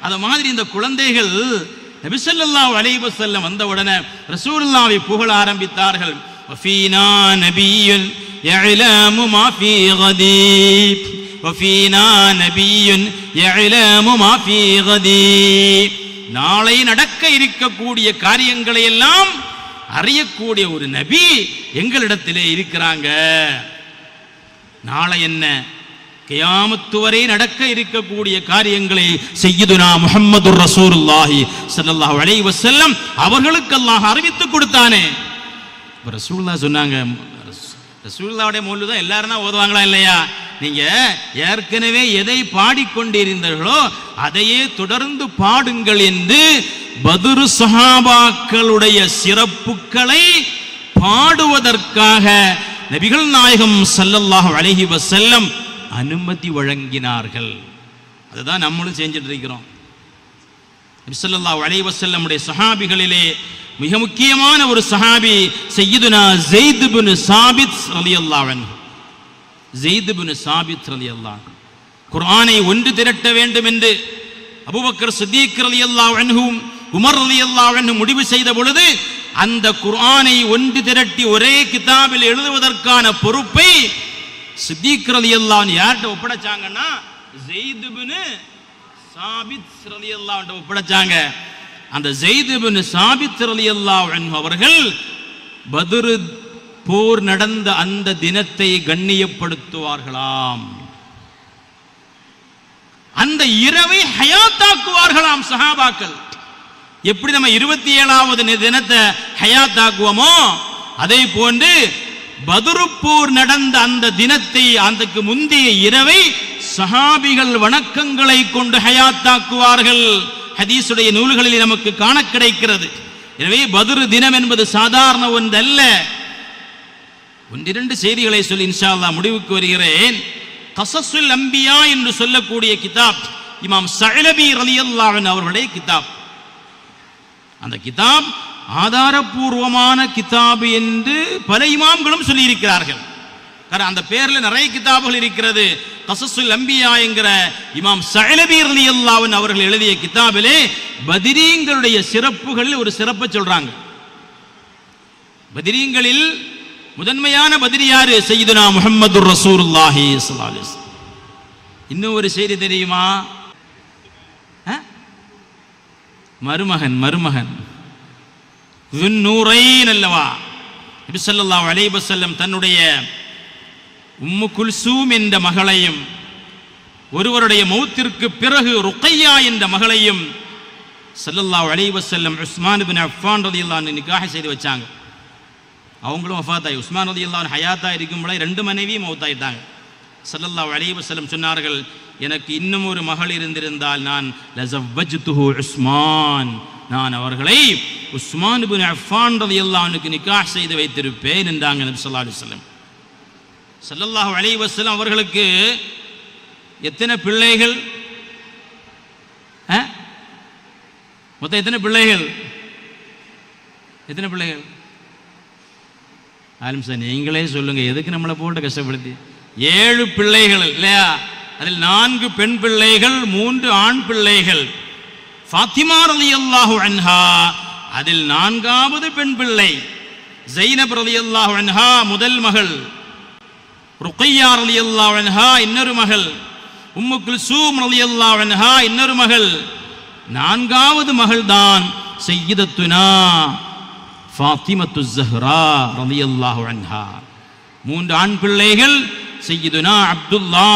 அத மாதிரி இந்த குழந்தைகள் நபி ஸல்லல்லாஹு அலைஹி வஸல்லம் வந்த உடனே ரசூலுல்லாஹை புகழ ஆரம்பித்தார்கள். வஃபீனா நபியுன் யஅலமு மா ஃபீ கதீ வஃபீனா நபியுன் யஅலமு மா ஃபீ கதீ. நாளை நடக்க இருக்கக்கூடிய காரியங்களை எல்லாம் அறியக்கூடிய ஒரு நபி எங்களிடத்திலே இருக்கிறாங்க. நாளை என்ன, கியாமத்து வரை நடக்க இருக்கக்கூடிய காரியங்களை சய்யிதுனா முஹம்மதுர் ரசூலுல்லாஹி ஸல்லல்லாஹு அலைஹி வஸல்லம் அவர்களுக்கு அல்லாஹ் அறிவித்து கொடுத்தானே. ரசூலுல்லாஹ் சொன்னாங்க, ரசூலுல்லாஹ்வுடைய மௌலூத் தான் எல்லாரும் தான் ஓதுவாங்களா இல்லையா? நீங்க ஏற்கனவே எதை பாடிக்கொண்டிருந்தீர்களோ அதையே தொடர்ந்து பாடுங்கள் என்று பத்ரு சஹாபாக்களுடைய சிறப்புகளை பாடுவதற்காக நபிகள் நாயகம் ஸல்லல்லாஹு அலைஹி வஸல்லம் அனுமதி வழங்கினார்கள். அதுதான் நம்மளும் செஞ்சுட்டு இருக்கிறோம். நபி ஸல்லல்லாஹு அலைஹி வஸல்லம் உடைய சஹாபிகளிலே மிக முக்கியமான ஒரு சஹாபி சய்யிதுனா ஸைத் இப்னு சாபித் ரலியல்லாஹு அன்ஹு. ஸைத் இப்னு சாபித் ரலியல்லாஹு அன்ஹு குர்ஆனை ஒன்று திரட்ட வேண்டும் என்று அபூபக்கர் சித்தீக் ரலியல்லாஹு அன்ஹு, உமர் ரலியல்லாஹு அன்ஹு முடிவு செய்த பொழுது அந்த குர்ஆனை ஒன்று திரட்டி ஒரே கிதாபில் எழுதுவதற்கான பொறுப்பை சித்தீக் ரலியல்லாஹு அன்ஹு யார்கிட்ட ஒப்படைச்சாங்கன்னா ஸைத் இப்னு சாபித் ரலியல்லாஹு அன்ஹு ஒப்படைச்சாங்க. அந்த ஸைத் இப்னு சாபித் ரலியல்லாஹு அன்ஹு அவர்கள் பத்ர் போர் நடந்த அந்த தினத்தை கண்ணியப்படுத்துவார்களாம். அந்த இரவை ஹயாத்தாக்குவார்களாம் சஹாபாக்கள். எப்படி நம்ம 27வது தினத்தை ஹயாத்தாக்குவோமோ அதே போன்று பத்ரு போர் நடந்த அந்த தினத்தை, அதுக்கு முந்தைய இரவை சஹாபிகள் வணக்கங்களை கொண்டு ஹயாத்தாக்குவார்கள். ஹதீஸுடைய நூல்களில் நமக்கு காண கிடைக்கிறது. எனவே பத்ரு தினம் என்பது சாதாரண ஒன்றல்ல. ஒன்றிரண்டு செய்திகளை சொல்லி இன்ஷா அல்லாஹ் முடிவுக்கு வருகிறேன். கஸஸுல் அம்பியா என்று சொல்லக்கூடிய கிதாப் இமாம் ஸஅலபி ரலியல்லாஹு அன்ஹு அவர்களுடைய கிதாப். அந்த கிதாப் ஆதாரபூர்வமான கிதாப் என்று பல இமாம்களும் சொல்லி இருக்கிறார்கள். அந்த பேர்ல நிறைய கிதாபுகள் இருக்கிறது. கஸஸுல் அம்பியா என்கிற இமாம் ஸஅலபி ரலியல்லாஹு அன்ஹு அவர்கள் எழுதிய கிதாபிலே பத்ரீங்களுடைய சிறப்புகளில் ஒரு சிறப்பை சொல்றாங்க. பத்ரீங்களில் முதன்மையான பத்ரி யாரு? சய்யிதுனா முஹம்மதுர் ரசூலுல்லாஹி ஸல்லல்லாஹு அலைஹி வஸல்லம். இன்னும் ஒரு செய்தி தெரியுமா? மருமகன் ذுன்னூரைன் அல்லவா? நபி ஸல்லல்லாஹு அலைஹி வஸல்லம் தன்னுடைய உம்மு குல்சூம் என்ற மகளையும் ஒருவருடைய மௌத்திற்கு பிறகு ருக்கையா என்ற மகளையும் ஸல்லல்லாஹு அலைஹி வஸல்லம் உஸ்மான் இப்னு அஃபான் ரலியல்லாஹு அன்ஹு நிக்காஹ் செய்து வச்சாங்க. அவங்களும் வஃபாத்தாயி. உஸ்மான் ரலியல்லாஹு அன்ஹு ஹயாத்தா இருக்கும் பொழுது 2 மனைவியும் மௌத்தாயிட்டாங்க. ஸல்லல்லாஹு அலைஹி வஸல்லம் சொன்னார்கள், எனக்கு இன்னும் ஒரு மகள் இருந்திருந்தால் நான் லஸவ்வஜ்துஹு உஸ்மான், நான் அவர்களை உஸ்மான் இப்னு அஃபான் ரலியல்லாஹு அன்ஹுக்கு நிக்காஹ் செய்து வைத்திருப்பேன் என்றாங்க நபி ஸல்லல்லாஹு அலைஹி வஸல்லம். ஸல்லல்லாஹு அலைஹி வஸல்லம் அவர்களுக்கு எத்தனை பிள்ளைகள்? மொத்தம் எத்தனை பிள்ளைகள்? எத்தனை பிள்ளைகள்? ஆலிம் சார் நீங்களே சொல்லுங்க, எதுக்கு நம்மளை போட்டு கஷ்டப்படுத்தி? 7 பிள்ளைகள் இல்லையா? அதில் 4 பெண் பிள்ளைகள், 3 ஆண் பிள்ளைகள். ஃபாத்திமா ரலியல்லாஹு அன்ஹா அதில் 4வது பெண் பிள்ளை. ஸைனப் ரலியல்லாஹு அன்ஹா முதல் மகள். ருக்கையா ரலியல்லாஹு அன்ஹா இன்னொரு மகள். உம்மு குல்சூம் ரலியல்லாஹு அன்ஹா இன்னொரு மகள். 4வது மகள் தான் சய்யிதத்துனா ஃபாத்திமத்து ஸஹ்ரா ரலியல்லாஹு அன்ஹா. 3 ஆண் பிள்ளைகள் சய்யிதுனா அப்துல்லா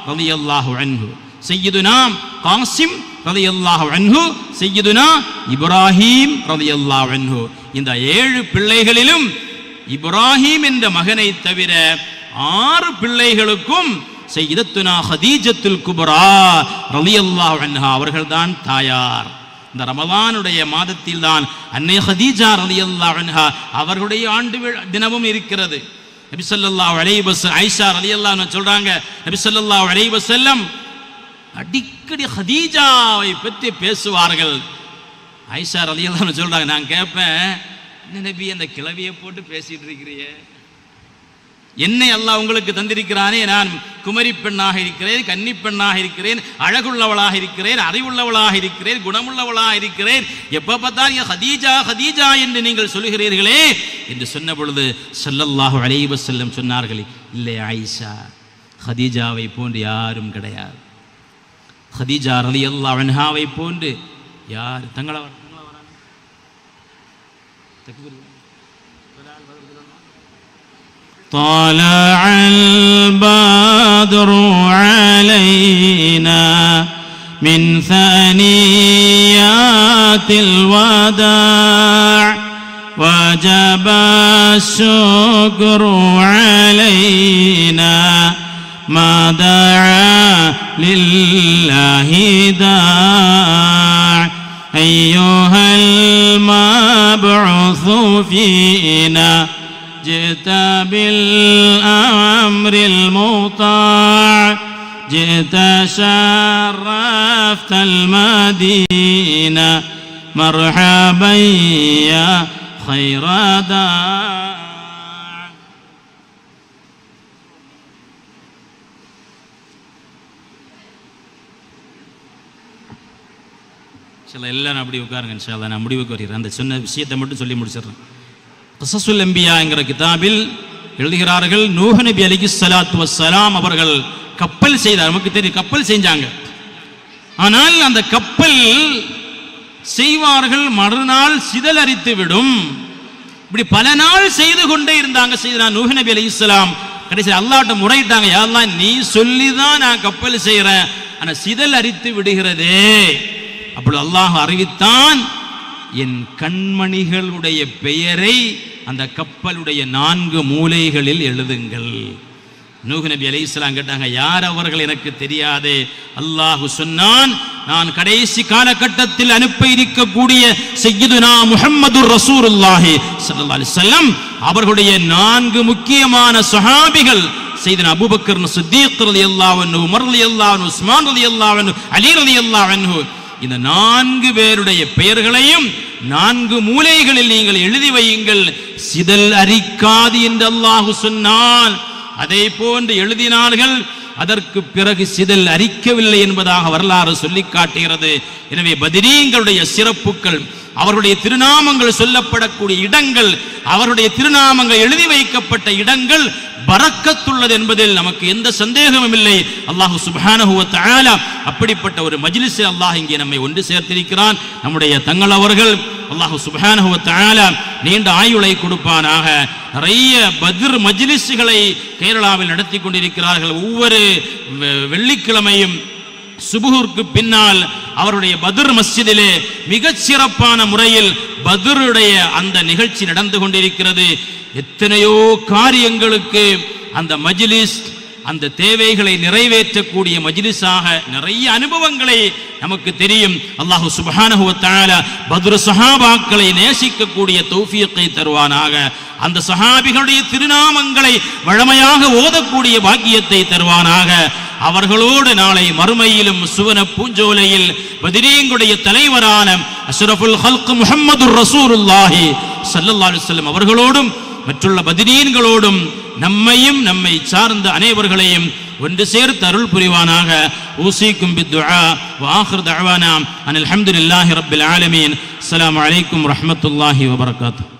ரலியல்லாஹு அன்ஹு, சய்யிதுனா காசிம் ரலியல்லாஹு அன்ஹு, சய்யிதுனா இப்ராஹீம் ரலியல்லாஹு அன்ஹு. இந்த 7 பிள்ளைகளிலும் இப்ராஹீம் என்ற மகனை தவிர 6 பிள்ளைகளுக்கும் சய்யிதத்துனா ஹதீஜத்துல் குப்ரா ரலியல்லாஹு அன்ஹா அவர்கள்தான் தாயார். இந்த ரமலானுடைய மாதத்தில் தான் அன்னை ஹதீஜா ரலியல்லாஹு அன்ஹா அவர்களுடைய ஆண்டு தினமும் இருக்கிறது. நபி ஸல்லல்லாஹு அலைஹி வஸல்லம் ஆயிஷா ரலியல்லாஹு அன்ஹா சொல்றாங்க, நபி ஸல்லல்லாஹு அலைஹி வஸல்லம் அடிக்கடி ஹதீஜாவை பற்றி பேசுவார்கள். ஆயிஷா ரலியல்லாஹு அன்ஹா சொல்றாங்க, நான் கேட்பேன், என்ன நபி அந்த கிளவியை போட்டு பேசிட்டு இருக்கிறீங்க? என்னை அல்லாஹ் உங்களுக்கு தந்திருக்கிறானே, நான் குமரி பெண்ணாக இருக்கிறேன், கன்னி பெண்ணாக இருக்கிறேன், அழகுள்ளவளாக இருக்கிறேன், அறிவுள்ளவளாக இருக்கிறேன், குணமுள்ளவளாக இருக்கிறேன், எப்ப பார்த்தாலும் ஹதீஜா ஹதீஜா என்று நீங்கள் சொல்லுகிறீர்களே என்று சொன்ன பொழுது ஸல்லல்லாஹு அலைஹி வஸல்லம் சொன்னார்கள், இல்லை ஆயிஷா, ஹதீஜாவை போன்று யாரும் கிடையாது. ஹதீஜா ரலியல்லாஹு அன்ஹாவை போன்று யார் தங்கள طلع البدر علينا من ثنيات الوداع وجب الشكر علينا ما دعا لله داع أيها المبعوث فينا جئت بالأمر المطاع جئت شرفت المدينة مرحبا يا خير داع. எல்லாரும் அப்படி உட்காருங்க இன்ஷா அல்லாஹ். நான் முடிவுக்கு வருகிறேன், அந்த சொன்ன விஷயத்தை மட்டும் சொல்லி முடிச்சிடுறேன். கஸஸுல் அன்பியா என்கிற கிதாபில் எழுதுகிறார்கள், நூஹ் நபி அலைஹிஸ்ஸலாத்து வஸ்ஸலாம் அவர்கள் கப்பல் செய்தார். நமக்கு தெரியும் கப்பல் செஞ்சாங்க. ஆனால் அந்த கப்பல் செய்வார்கள், மறுநாள் சிதலரித்து விடும். இப்படி பல நாள் செய்து கொண்டே இருந்தாங்க. செய்தா நூஹ் நபி அலைஹிஸ்ஸலாம் கடைசியில் அல்லாஹ்ட்ட முறையிட்டாங்க, யா அல்லாஹ் நீ சொல்லிதான் நான் கப்பல் செய்யறேன், ஆனா சிதல் அரித்து விடுகிறதே. அப்பொழுது அல்லாஹ் அறிவித்தான், என் கண்மணிகளுடைய பெயரை அந்த கப்பலுடைய 4 மூலைகளில் எழுதுங்கள். நூஹ் நபி அலைஹிஸ்ஸலாம் கேட்டாங்க, யார் அவர்கள் எனக்கு தெரியாது. அல்லாஹ் சொன்னான், நான் கடைசி காலகட்டத்தில் அனுப்ப இருக்கக்கூடிய சய்யிதுனா முஹம்மதுர் ரசூலுல்லாஹி ஸல்லல்லாஹு அலைஹி வஸல்லம் அவர்களுடைய 4 முக்கியமான சஹாபிகள், சையதுனா அபூபக்கர் சித்தீக் ரலியல்லாஹு அன்ஹு, உமர் ரலியல்லாஹு அன்ஹு, உஸ்மான் ரலியல்லாஹு அன்ஹு, அலி ரலியல்லாஹு அன்ஹு, இந்த 4 பேருடைய பெயர்களையும் 4 மூலைகளில் நீங்கள் எழுதி வையுங்கள், சிதல் அரிக்காது என்று அல்லாஹ் சொன்னான். அதே போன்று எழுதினார்கள். அதற்கு பிறகு சிதல் அரிக்கவில்லை என்பதாக வரலாறு சொல்லி காட்டுகிறது. எனவே பத்ரீங்களுடைய சிறப்புகள், அவருடைய திருநாமங்கள் சொல்லப்படக்கூடிய இடங்கள், அவருடைய திருநாமங்கள் எழுதி வைக்கப்பட்ட இடங்கள் பரக்கத்துள்ளது என்பதில் நமக்கு எந்த சந்தேகமும் இல்லை. அல்லாஹ் சுப்ஹானஹு வ தஆலா அப்படிப்பட்ட ஒரு மஜ்லிஸில் அல்லாஹ் இங்கே நம்மை ஒன்று சேர்த்திருக்கிறான். நம்முடைய தங்கள் அவர்கள் அல்லாஹ் சுப்ஹானஹு வ தஆலா நீண்ட ஆயுளை கொடுப்பானாக. நிறைய பத்ர் மஜ்லிஸ்களை கேரளாவில் நடத்தி கொண்டிருக்கிறார்கள். ஒவ்வொரு வெள்ளிக்கிழமையும் சுபுஹுருக்கு பின்னால் அவருடைய பத்ர் மஸ்ஜிதிலே மிகச் சிறப்பான முறையில் பத்ருடைய அந்த நிகழ்ச்சி நடந்து கொண்டிருக்கிறது. எத்தனையோ காரியங்களுக்கு அந்த மஜ்லிஸ் அந்த தேவைகளை நிறைவேற்றக்கூடிய மஜ்லிஸாக நிறைய அனுபவங்களை நமக்கு தெரியும். அல்லாஹ் சுப்ஹானஹு வ தஆலா பத்ர் சஹாபாக்களை நேசிக்கக்கூடிய தௌஃபீக்கை தருவானாக. அந்த சஹாபிகளுடைய திருநாமங்களை வழமையாக ஓதக்கூடிய பாக்கியத்தை தருவானாக. அவர்களோடு நாளை மறுமையிலும் சுவன பூஞ்சோலையில் பத்ரீங்களுடைய தலைவரான அஷ்ரஃபுல் ஹல்க் முஹம்மதுர் ரசூலுல்லாஹி ஸல்லல்லாஹு அலைஹி வஸல்லம் அவர்களோடும் மற்றுள்ள பத்ரீன்களோடும் நம்மையும் நம்மை சார்ந்த அனைவர்களையும் ஒன்று சேர்த்து அருள் புரிவானாக. ஊசிக்கும் பித்துஆ வ ஆகிர் தஅவானா அனில் ஹம்துலில்லாஹி ரப்பில் ஆலமீன். அஸ்ஸலாமு அலைக்கும் வரஹ்மத்துல்லாஹி வபரகாத்துஹு.